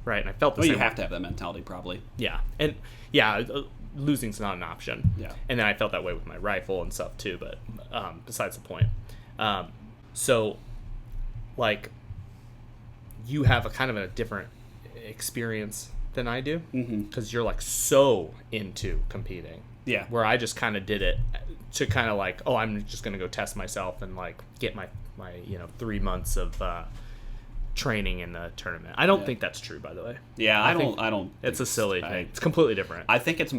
Right? And I felt the same. You have to have that mentality, probably. Yeah. And losing's not an option. Yeah. And then I felt that way with my rifle and stuff too, but besides the point. So, like, you have a kind of a different experience than I do, because you're like so into competing. Yeah. Where I just kind of did it to kind of like, oh, I'm just gonna go test myself and like get my 3 months of training in the tournament. I don't think that's true, by the way. Yeah, I don't. It's a silly thing. It's completely different. I think it's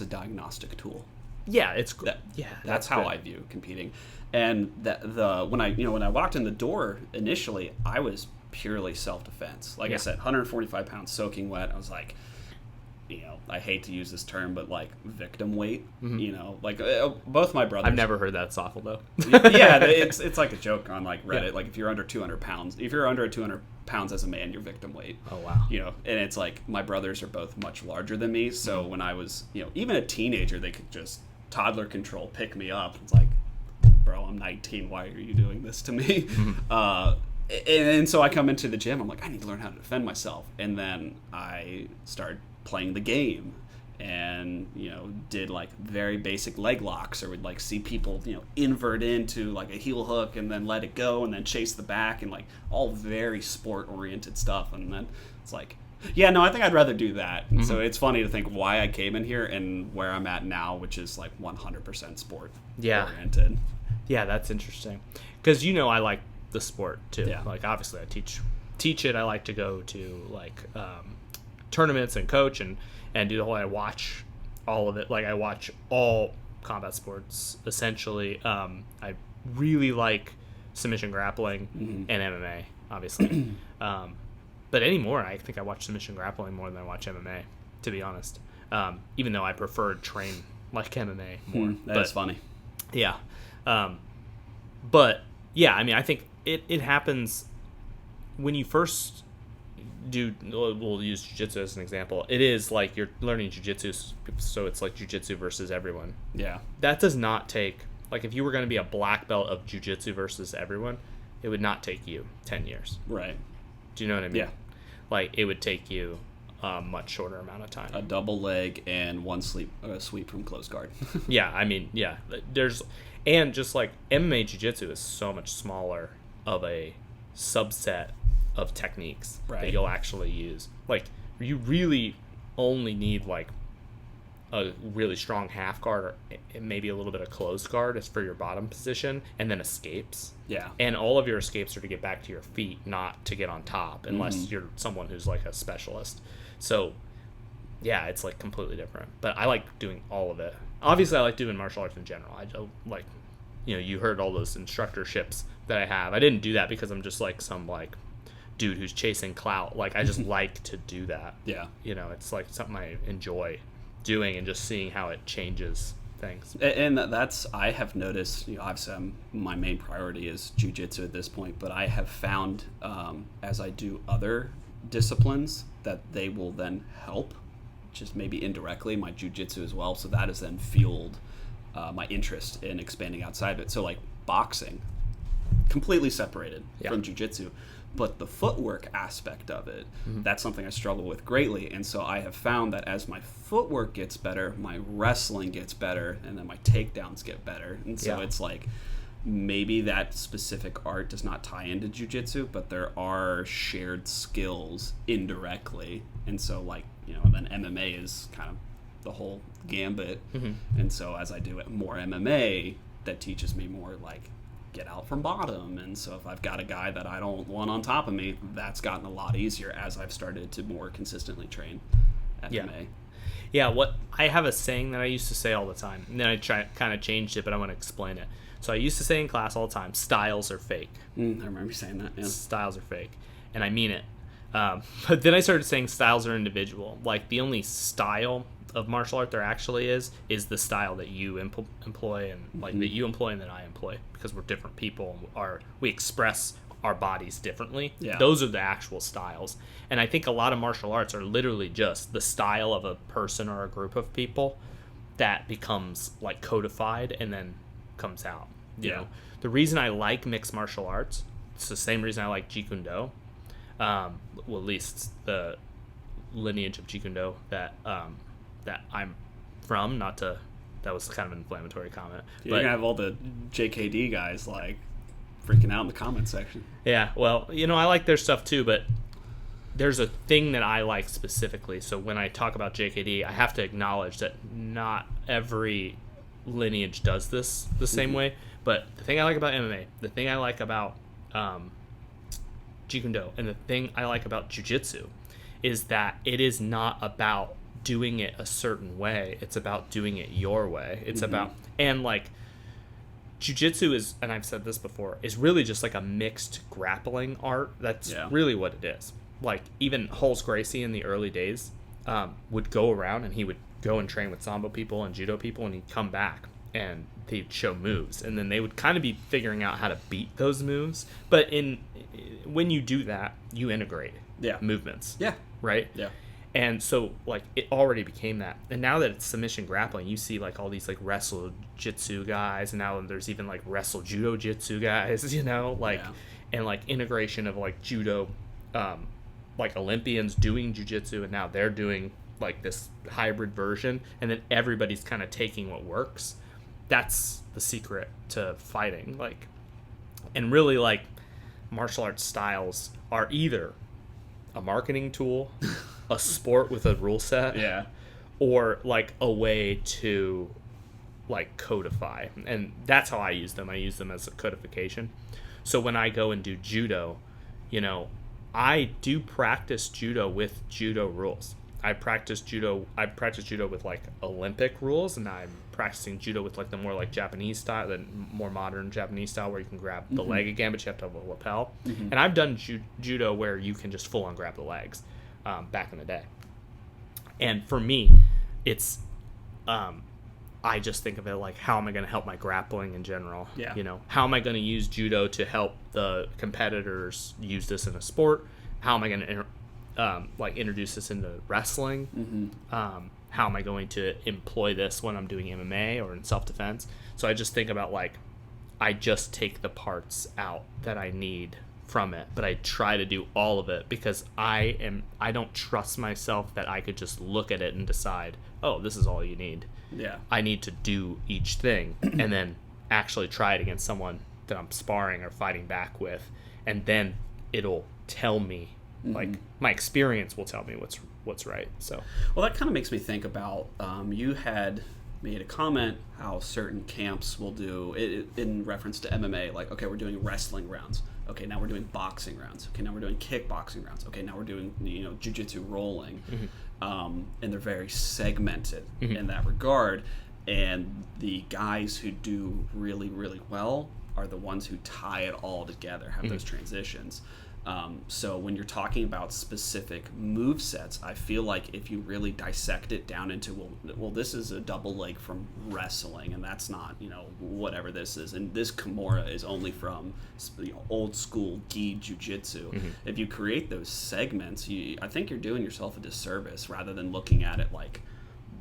a diagnostic tool. Yeah, that's how I view competing. And when I walked in the door initially, I was purely self-defense. Like I said, 145 pounds soaking wet. I was like, I hate to use this term, but like victim weight. Like both my brothers. I've never heard that. It's awful though. Yeah, it's like a joke on like Reddit. Yeah. Like if you're under 200 pounds, if you're under 200 pounds as a man, you're victim weight. Oh wow. And it's like my brothers are both much larger than me, so when I was even a teenager, they could just toddler control pick me up. It's like, bro, I'm 19. Why are you doing this to me? And so I come into the gym. I'm like, I need to learn how to defend myself. And then I started playing the game and, did like very basic leg locks, or would like see people, invert into like a heel hook and then let it go and then chase the back, and like all very sport oriented stuff. And then It's like, yeah, no, I think I'd rather do that. Mm-hmm. So it's funny to think why I came in here and where I'm at now, which is like 100% sport oriented. Yeah, that's interesting. Because I like the sport too. Yeah. Like obviously I teach it. I like to go to like tournaments and coach and do the whole. I watch all of it. Like I watch all combat sports essentially. I really like submission grappling and MMA, obviously. But anymore, I think I watch submission grappling more than I watch MMA, to be honest. Even though I prefer to train like MMA more. That's funny. Yeah. But yeah, I mean, I think it happens when you first we'll use jiu-jitsu as an example. It is like you're learning jiu-jitsu, so it's like jiu-jitsu versus everyone. Yeah. That does not take, like if you were going to be a black belt of jiu-jitsu versus everyone, it would not take you 10 years. Right. Do you know what I mean? Yeah. Like it would take you a much shorter amount of time. A double leg and one sweep from close guard. Yeah, I mean, yeah. And just like MMA jiu-jitsu is so much smaller of a subset of techniques that you'll actually use. Like you really only need like a really strong half guard or maybe a little bit of closed guard is for your bottom position, and then escapes. Yeah. And all of your escapes are to get back to your feet, not to get on top, unless you're someone who's like a specialist. So, yeah, it's like completely different. But I like doing all of it. Obviously, I like doing martial arts in general. I don't like, you heard all those instructorships that I have. I didn't do that because I'm just like some like dude who's chasing clout. Like I just like to do that. Yeah. It's like something I enjoy doing and just seeing how it changes things. And that's, I have noticed, obviously my main priority is jiu-jitsu at this point, but I have found as I do other disciplines that they will then help, just maybe indirectly, my jiu-jitsu as well. So that has then fueled my interest in expanding outside of it. So like boxing, completely separated from jiu-jitsu. But the footwork aspect of it, that's something I struggle with greatly. And so I have found that as my footwork gets better, my wrestling gets better, and then my takedowns get better. And so it's like maybe that specific art does not tie into jiu-jitsu, but there are shared skills indirectly. And so like, then MMA is kind of the whole gambit. And so as I do more MMA, that teaches me more like get out from bottom. And so if I've got a guy that I don't want on top of me, that's gotten a lot easier as I've started to more consistently train MMA. Yeah, what I have a saying that I used to say all the time, and then I kind of changed it, but I want to explain it. So I used to say in class all the time, styles are fake. I remember you saying that. Yeah. Styles are fake, and I mean it. But then I started saying styles are individual. Like the only style of martial art there actually is the style that you employ and like that you employ and that I employ, because we're different people and we express our bodies differently. Those are the actual styles. And I think a lot of martial arts are literally just the style of a person or a group of people that becomes like codified and then comes out. You know, the reason I like mixed martial arts, it's the same reason I like Jeet Kune Do. Well, at least the lineage of Jeet Kune Do that I'm from. That was kind of an inflammatory comment. You're gonna have all the JKD guys like freaking out in the comment section. Yeah, well, I like their stuff too, but there's a thing that I like specifically. So when I talk about JKD, I have to acknowledge that not every lineage does this the same way. But the thing I like about MMA, the thing I like about Jeet Kune Do, and the thing I like about Jiu-Jitsu is that it is not about doing it a certain way. It's about doing it your way. It's about, and like Jiu-Jitsu is, and I've said this before, is really just like a mixed grappling art. That's really what it is. Like even Hulse Gracie in the early days would go around and he would go and train with Sambo people and Judo people, and he'd come back and they'd show moves, and then they would kind of be figuring out how to beat those moves. But when you do that, you integrate movements. Yeah. Right? Yeah. And so, like, it already became that. And now that it's submission grappling, you see, like, all these, like, wrestle jitsu guys. And now there's even, like, wrestle judo jitsu guys, and, like, integration of, like, judo, like, Olympians doing jiu-jitsu. And now they're doing, like, this hybrid version. And then everybody's kind of taking what works. That's the secret to fighting. Like, and really, like, martial arts styles are either a marketing tool, a sport with a rule set, Yeah. or like a way to like codify. And that's how I use them. I use them as a codification. So when I go and do judo, you know, I do practice judo with judo rules. I practice judo with like Olympic rules, and I'm practicing judo with like the more like Japanese style, the more modern Japanese style where you can grab the leg again, but you have to have a lapel. And I've done judo where you can just full on grab the legs back in the day. And for me, it's I just think of it like, how am I going to help my grappling in general? Yeah. You know, how am I going to use judo to help the competitors use this in a sport? How am I going to introduce this into wrestling? How am I going to employ this when I'm doing MMA or in self-defense? So I just think about like, I just take the parts out that I need from it, but I try to do all of it because I don't trust myself that I could just look at it and decide, oh, this is all you need. Yeah. I need to do each thing and then actually try it against someone that I'm sparring or fighting back with, and then it'll tell me, like my experience will tell me what's right. So, well, that kind of makes me think about you had made a comment how certain camps will do it in reference to MMA. Like, okay, we're doing wrestling rounds. Okay, now we're doing boxing rounds. Okay, now we're doing kickboxing rounds. Okay, now we're doing jiu-jitsu rolling, and they're very segmented in that regard. And the guys who do really, really well are the ones who tie it all together, have those transitions. So when you're talking about specific move sets, I feel like if you really dissect it down into, well, this is a double leg from wrestling, and that's not, whatever this is, and this Kimura is only from old school gi jiu-jitsu. If you create those segments, I think you're doing yourself a disservice rather than looking at it like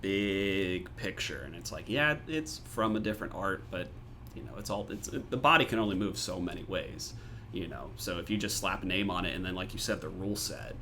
big picture. And it's like, yeah, it's from a different art, but the body can only move so many ways. So if you just slap a name on it and then, like you said, the rule set,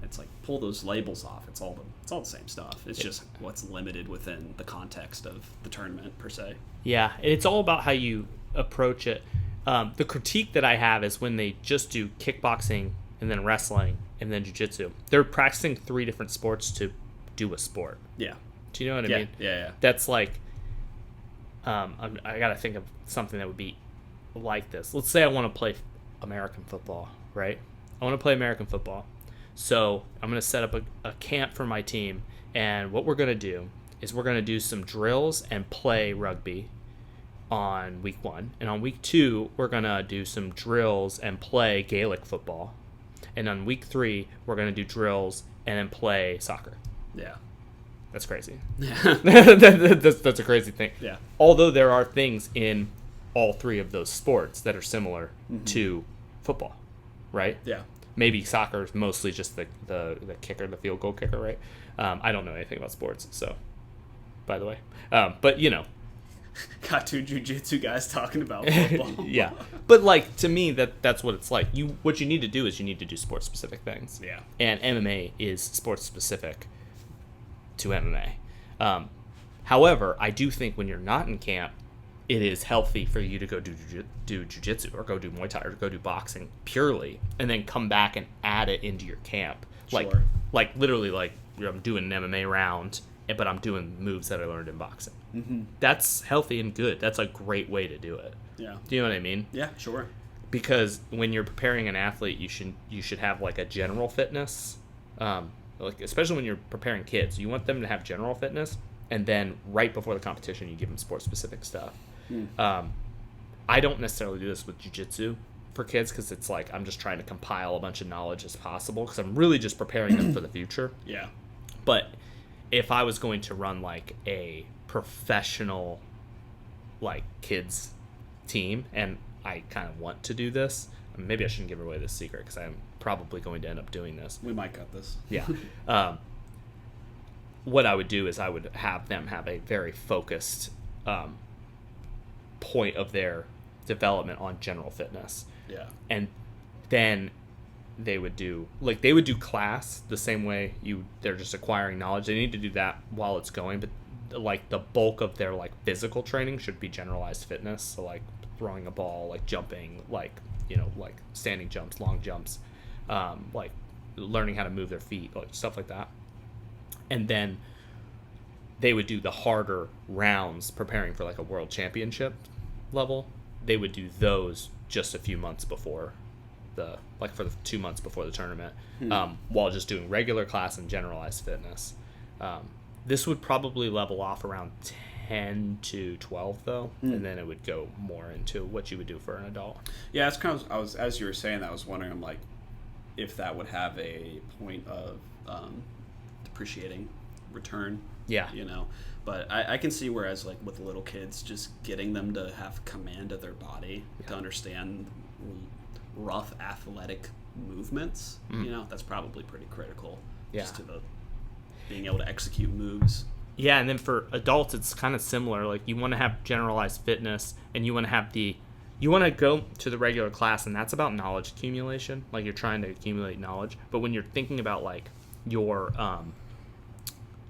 it's like, pull those labels off. It's all the same stuff. It's just what's limited within the context of the tournament per se. Yeah, it's all about how you approach it. The critique that I have is when they just do kickboxing and then wrestling and then jiu-jitsu. They're practicing 3 different sports to do a sport. Yeah. Do you know what I mean? Yeah. That's like, I got to think of something that would be like this. Let's say I want to play American football, right? I want to play American football. So I'm going to set up a camp for my team, and what we're going to do is we're going to do some drills and play rugby on week 1. And on week 2, we're going to do some drills and play Gaelic football. And on week 3, we're going to do drills and then play soccer. Yeah. That's crazy. Yeah. That's a crazy thing. Yeah. Although there are things in all 3 of those sports that are similar to football, right? Yeah. Maybe soccer is mostly just the kicker, the field goal kicker, right? I don't know anything about sports, so, by the way. But, Got 2 jiu-jitsu guys talking about football. yeah. But, like, to me, that's what it's like. What you need to do is you need to do sports-specific things. Yeah. And MMA is sports-specific to MMA. However, I do think when you're not in camp, it is healthy for you to go do jiu-jitsu or go do Muay Thai or go do boxing purely, and then come back and add it into your camp. Sure. Like literally, like, I'm doing an MMA round, but I'm doing moves that I learned in boxing. That's healthy and good. That's a great way to do it. Yeah. Do you know what I mean? Yeah, sure. Because when you're preparing an athlete, you should have like a general fitness. Like, especially when you're preparing kids, you want them to have general fitness, and then right before the competition, you give them sport-specific stuff. I don't necessarily do this with jiu-jitsu for kids because it's like I'm just trying to compile a bunch of knowledge as possible because I'm really just preparing them for the future. Yeah. But if I was going to run like a professional like kids team, and I kind of want to do this, maybe I shouldn't give away this secret because I'm probably going to end up doing this. We might cut this. Yeah. What I would do is I would have them have a very focused point of their development on general fitness. Yeah. And then they would do class the same way they're just acquiring knowledge. They need to do that while it's going, but like the bulk of their like physical training should be generalized fitness. So like throwing a ball, like jumping, like, like standing jumps, long jumps, like learning how to move their feet, like stuff like that. And then they would do the harder rounds preparing for like a world championship level. They would do those just a few months before for the 2 months before the tournament, while just doing regular class and generalized fitness. This would probably level off around 10 to 12 though, and then it would go more into what you would do for an adult. Yeah, it's kind of, as you were saying that, I was wondering, I'm like, if that would have a point of depreciating return. Yeah. But I can see, whereas like with little kids, just getting them to have command of their body, to understand rough athletic movements, that's probably pretty critical. Just to the being able to execute moves. Yeah, and then for adults, it's kind of similar. Like, you want to have generalized fitness, and you want to go to the regular class, and that's about knowledge accumulation. Like, you're trying to accumulate knowledge. But when you're thinking about like your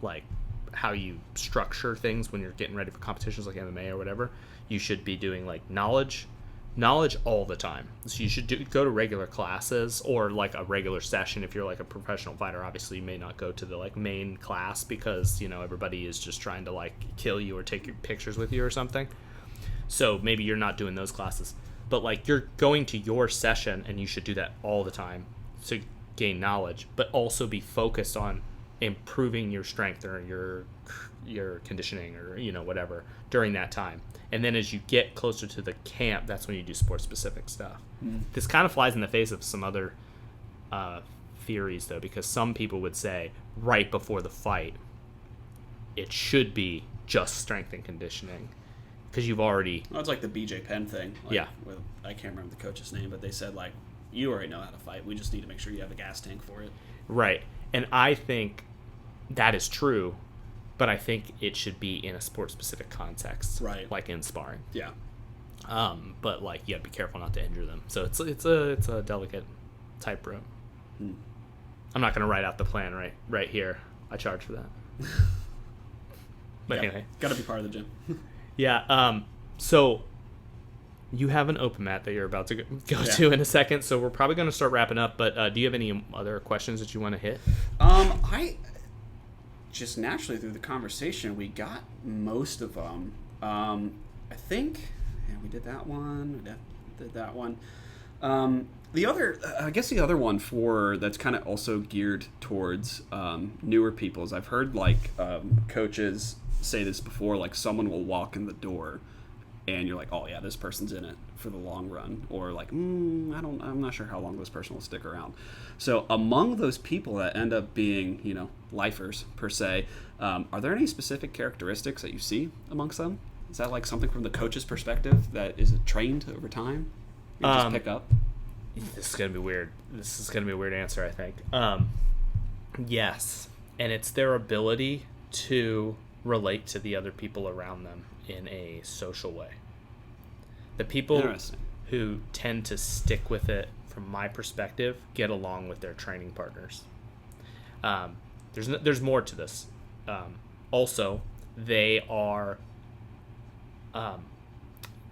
like how you structure things when you're getting ready for competitions like MMA or whatever, you should be doing like knowledge all the time. So you should go to regular classes, or like a regular session. If you're like a professional fighter, obviously you may not go to the like main class because everybody is just trying to like kill you or take your pictures with you or something. So maybe you're not doing those classes, but like you're going to your session, and you should do that all the time to gain knowledge, but also be focused on improving your strength or your conditioning or whatever during that time. And then as you get closer to the camp, that's when you do sport specific stuff. This kind of flies in the face of some other theories though, because some people would say right before the fight it should be just strength and conditioning, because you've already it's like the BJ Penn thing, like, with, I can't remember the coach's name, but they said like, you already know how to fight, we just need to make sure you have a gas tank for it. Right. And I think that is true, but I think it should be in a sport-specific context, right? Like in sparring. Yeah. But like, you gotta be careful not to injure them. So it's a delicate tightrope. I'm not gonna write out the plan right here. I charge for that. But anyway, gotta be part of the gym. Yeah. So you have an open mat that you're about to go to in a second. So we're probably gonna start wrapping up. But do you have any other questions that you want to hit? I just naturally through the conversation we got most of them. I think we did that one. We did that one. The other, I guess the other one that's kind of also geared towards newer people is, I've heard like coaches say this before, like someone will walk in the door and you're like, oh yeah, this person's in it for the long run, or like, I'm not sure how long this person will stick around. So among those people that end up being, lifers per se, are there any specific characteristics that you see amongst them? Is that like something from the coach's perspective that is trained over time? You just pick up? This is gonna be weird. This is gonna be a weird answer, I think. Yes, and it's their ability to relate to the other people around them in a social way. The people who tend to stick with it, from my perspective, get along with their training partners. There's more to this. Also, they are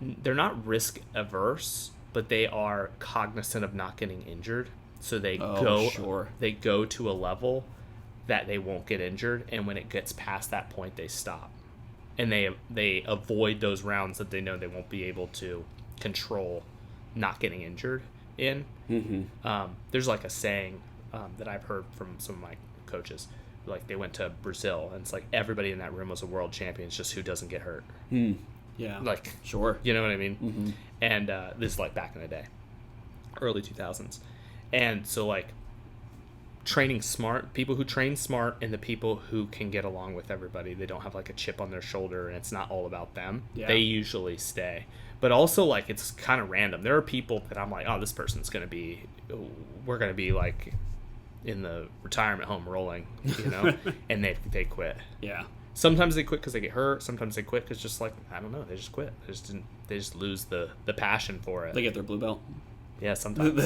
they're not risk averse, but they are cognizant of not getting injured. So they go to a level that they won't get injured, and when it gets past that point, they stop. And they avoid those rounds that they know they won't be able to control not getting injured in. There's like a saying that I've heard from some of my coaches. Like, they went to Brazil, and it's like everybody in that room was a world champion. It's just who doesn't get hurt. Yeah. Like, sure. You know what I mean? And this is like back in the day, early 2000s. And so like, training smart, people who train smart, and the people who can get along with everybody, they don't have like a chip on their shoulder and it's not all about them, they usually stay. But also, like, it's kind of random. There are people that I'm like, oh, this person's we're gonna be like in the retirement home rolling, and they quit. Sometimes they quit because they get hurt. Sometimes they quit because just like, I don't know, they just quit. They just lose the passion for it. They get their blue belt. Yeah, sometimes.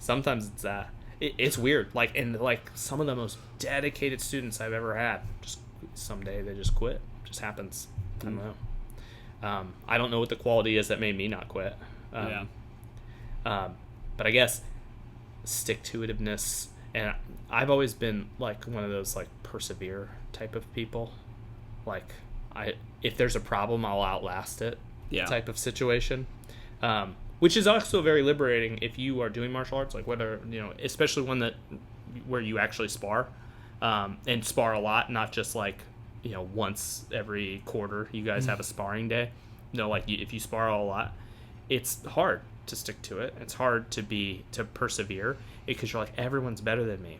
Sometimes it's it's weird. Like, and like some of the most dedicated students I've ever had, just someday they just quit. It just happens. I don't know. I don't know what the quality is that made me not quit. But I guess stick-to-itiveness And I've always been like one of those like persevere type of people. Like if there's a problem, I'll outlast it type of situation. Which is also very liberating if you are doing martial arts, like whether, especially one where you actually spar, and spar a lot, not just like, once every quarter you guys have a sparring day. Like if you spar a lot, it's hard to stick to it. It's hard to persevere because you're like, everyone's better than me.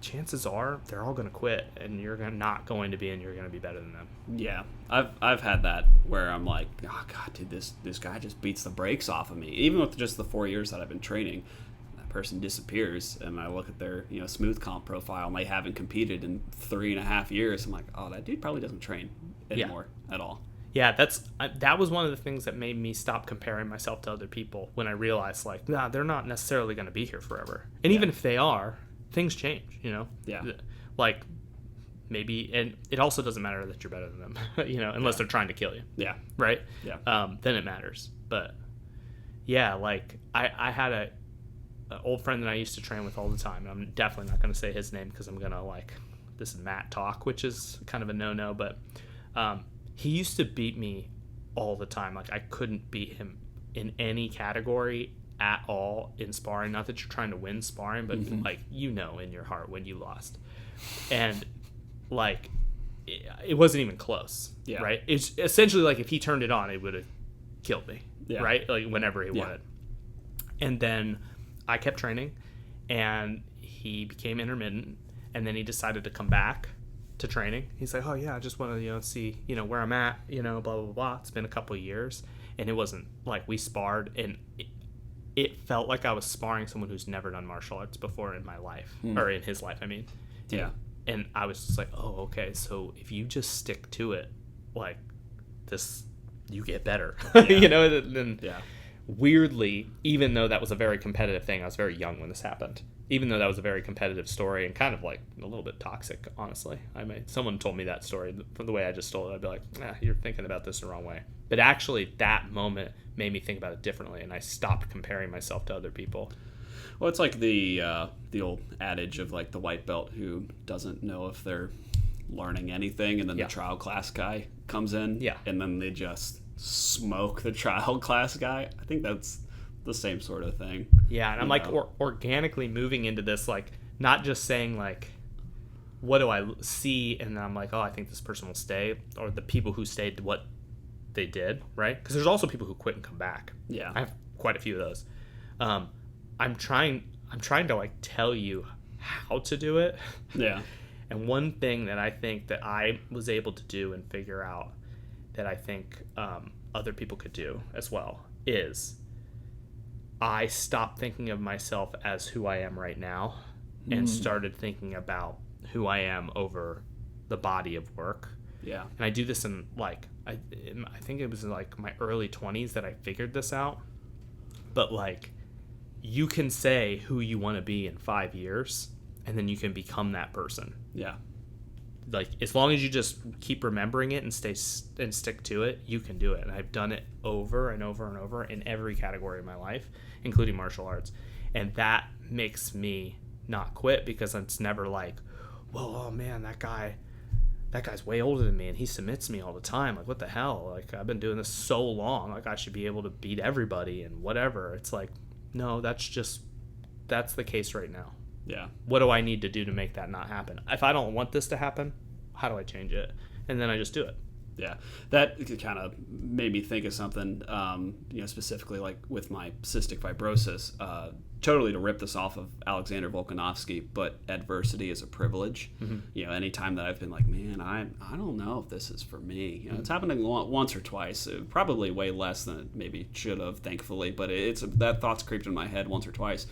Chances are they're all going to quit, and you're not going to be, and you're going to be better than them. Yeah, I've had that where I'm like, oh god, dude, this guy just beats the brakes off of me. Even with just the 4 years that I've been training, that person disappears, and I look at their smooth comp profile, and they haven't competed in 3.5 years. I'm like, oh, that dude probably doesn't train anymore at all. Yeah, that was one of the things that made me stop comparing myself to other people when I realized, like, nah, they're not necessarily going to be here forever. And even if they are, things change, Yeah. Like, maybe, and it also doesn't matter that you're better than them, unless they're trying to kill you. Yeah. Right? Yeah. Then it matters. But, yeah, like, I had an old friend that I used to train with all the time, and I'm definitely not going to say his name because I'm going to, like, this is Matt talk, which is kind of a no-no, but he used to beat me all the time. Like, I couldn't beat him in any category at all in sparring. Not that you're trying to win sparring, but like, in your heart when you lost. And like, it wasn't even close. Yeah. Right? It's essentially like if he turned it on, it would have killed me. Yeah. Right? Like whenever he wanted. And then I kept training, and he became intermittent, and then he decided to come back to training. He's like, oh yeah, I just want to see where I'm at, blah blah blah. It's been a couple of years, and it wasn't like we sparred, and it felt like I was sparring someone who's never done martial arts before in my life, or in his life, I mean. Yeah. And I was just like, oh, okay, so if you just stick to it, like this, you get better. Then weirdly, even though that was a very competitive thing, I was very young when this happened. Even though that was a very competitive story and kind of like a little bit toxic, honestly. Someone told me that story from the way I just told it. I'd be like, you're thinking about this the wrong way. But actually, that moment made me think about it differently, and I stopped comparing myself to other people. Well, it's like the old adage of like the white belt who doesn't know if they're learning anything, and then the trial class guy comes in, and then they just smoke the trial class guy. I think that's the same sort of thing. Yeah, and I'm like organically moving into this, like not just saying like, what do I see, and then I'm like, oh, I think this person will stay, or the people who stayed, what they did, right? Because there's also people who quit and come back. Yeah, I have quite a few of those. I'm trying to like tell you how to do it. Yeah. And one thing that I think that I was able to do and figure out that I think other people could do as well is I stopped thinking of myself as who I am right now and started thinking about who I am over the body of work. Yeah. And I do this in like, I think it was in like my early 20s that I figured this out. But like, you can say who you want to be in 5 years, and then you can become that person. Yeah. Like, as long as you just keep remembering it and stick to it, you can do it. And I've done it over and over and over in every category of my life, including martial arts. And that makes me not quit, because it's never like, well, oh man, that guy's way older than me and he submits me all the time. Like, what the hell? Like, I've been doing this so long. Like, I should be able to beat everybody and whatever. It's like, no, that's the case right now. Yeah. What do I need to do to make that not happen? If I don't want this to happen, how do I change it? And then I just do it. Yeah. That kind of made me think of something, specifically like with my cystic fibrosis, totally to rip this off of Alexander Volkanovsky, but adversity is a privilege. Mm-hmm. Anytime that I've been like, man, I don't know if this is for me. It's happening once or twice, probably way less than it maybe should have, thankfully, but that thought's creeped in my head once or twice.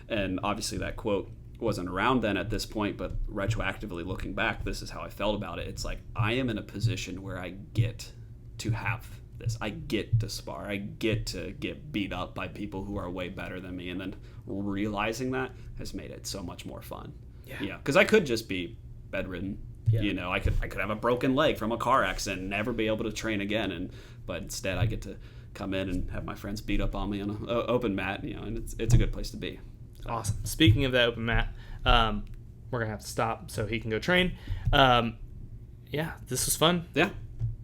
And obviously that quote wasn't around then at this point, but retroactively looking back, this is how I felt about it. It's like, I am in a position where I get to have this. I get to spar. I get to get beat up by people who are way better than me. And then realizing that has made it so much more fun. Yeah. Because I could just be bedridden. Yeah. I could have a broken leg from a car accident and never be able to train again. But instead I get to come in and have my friends beat up on me on an open mat, and it's a good place to be. Awesome. Speaking of that open mat, We're gonna have to stop so he can go train. Yeah, this was fun. Yeah.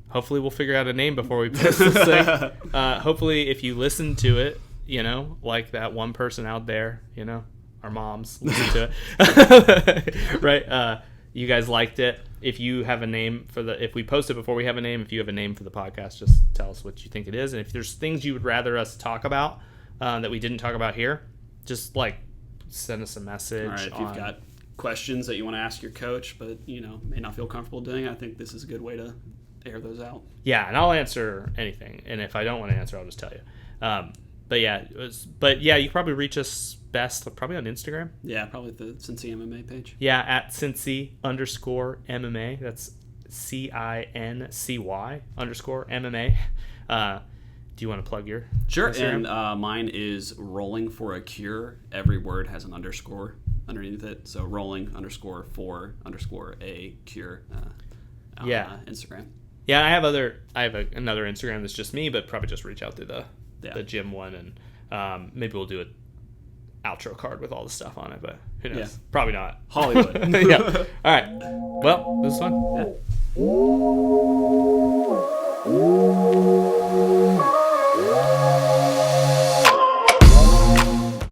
Hopefully we'll figure out a name before we post this thing. Hopefully if you listen to it, like that one person out there, our moms listen to it, right? You guys liked it. If you have a name if we post it before we have a name, if you have a name for the podcast, just tell us what you think it is. And if there's things you would rather us talk about that we didn't talk about here, just send us a message. All right, if you've got questions that you want to ask your coach, but may not feel comfortable doing it, I think this is a good way to air those out. Yeah, and I'll answer anything. And if I don't want to answer, I'll just tell you. But yeah, you can probably reach us best probably on Instagram. Yeah, probably the Cincy MMA page. Yeah, at Cincy_MMA. That's CINCY_MMA. Do you want to plug your Sure, Instagram? And mine is Rolling for a Cure. Every word has an underscore underneath it. So rolling_for_a_cure on Instagram. Yeah, I have another Instagram that's just me, but probably just reach out through the gym one, and maybe we'll do an outro card with all the stuff on it, but who knows? Yeah. Probably not. Hollywood. Yeah. All right. Well, this was fun. Yeah.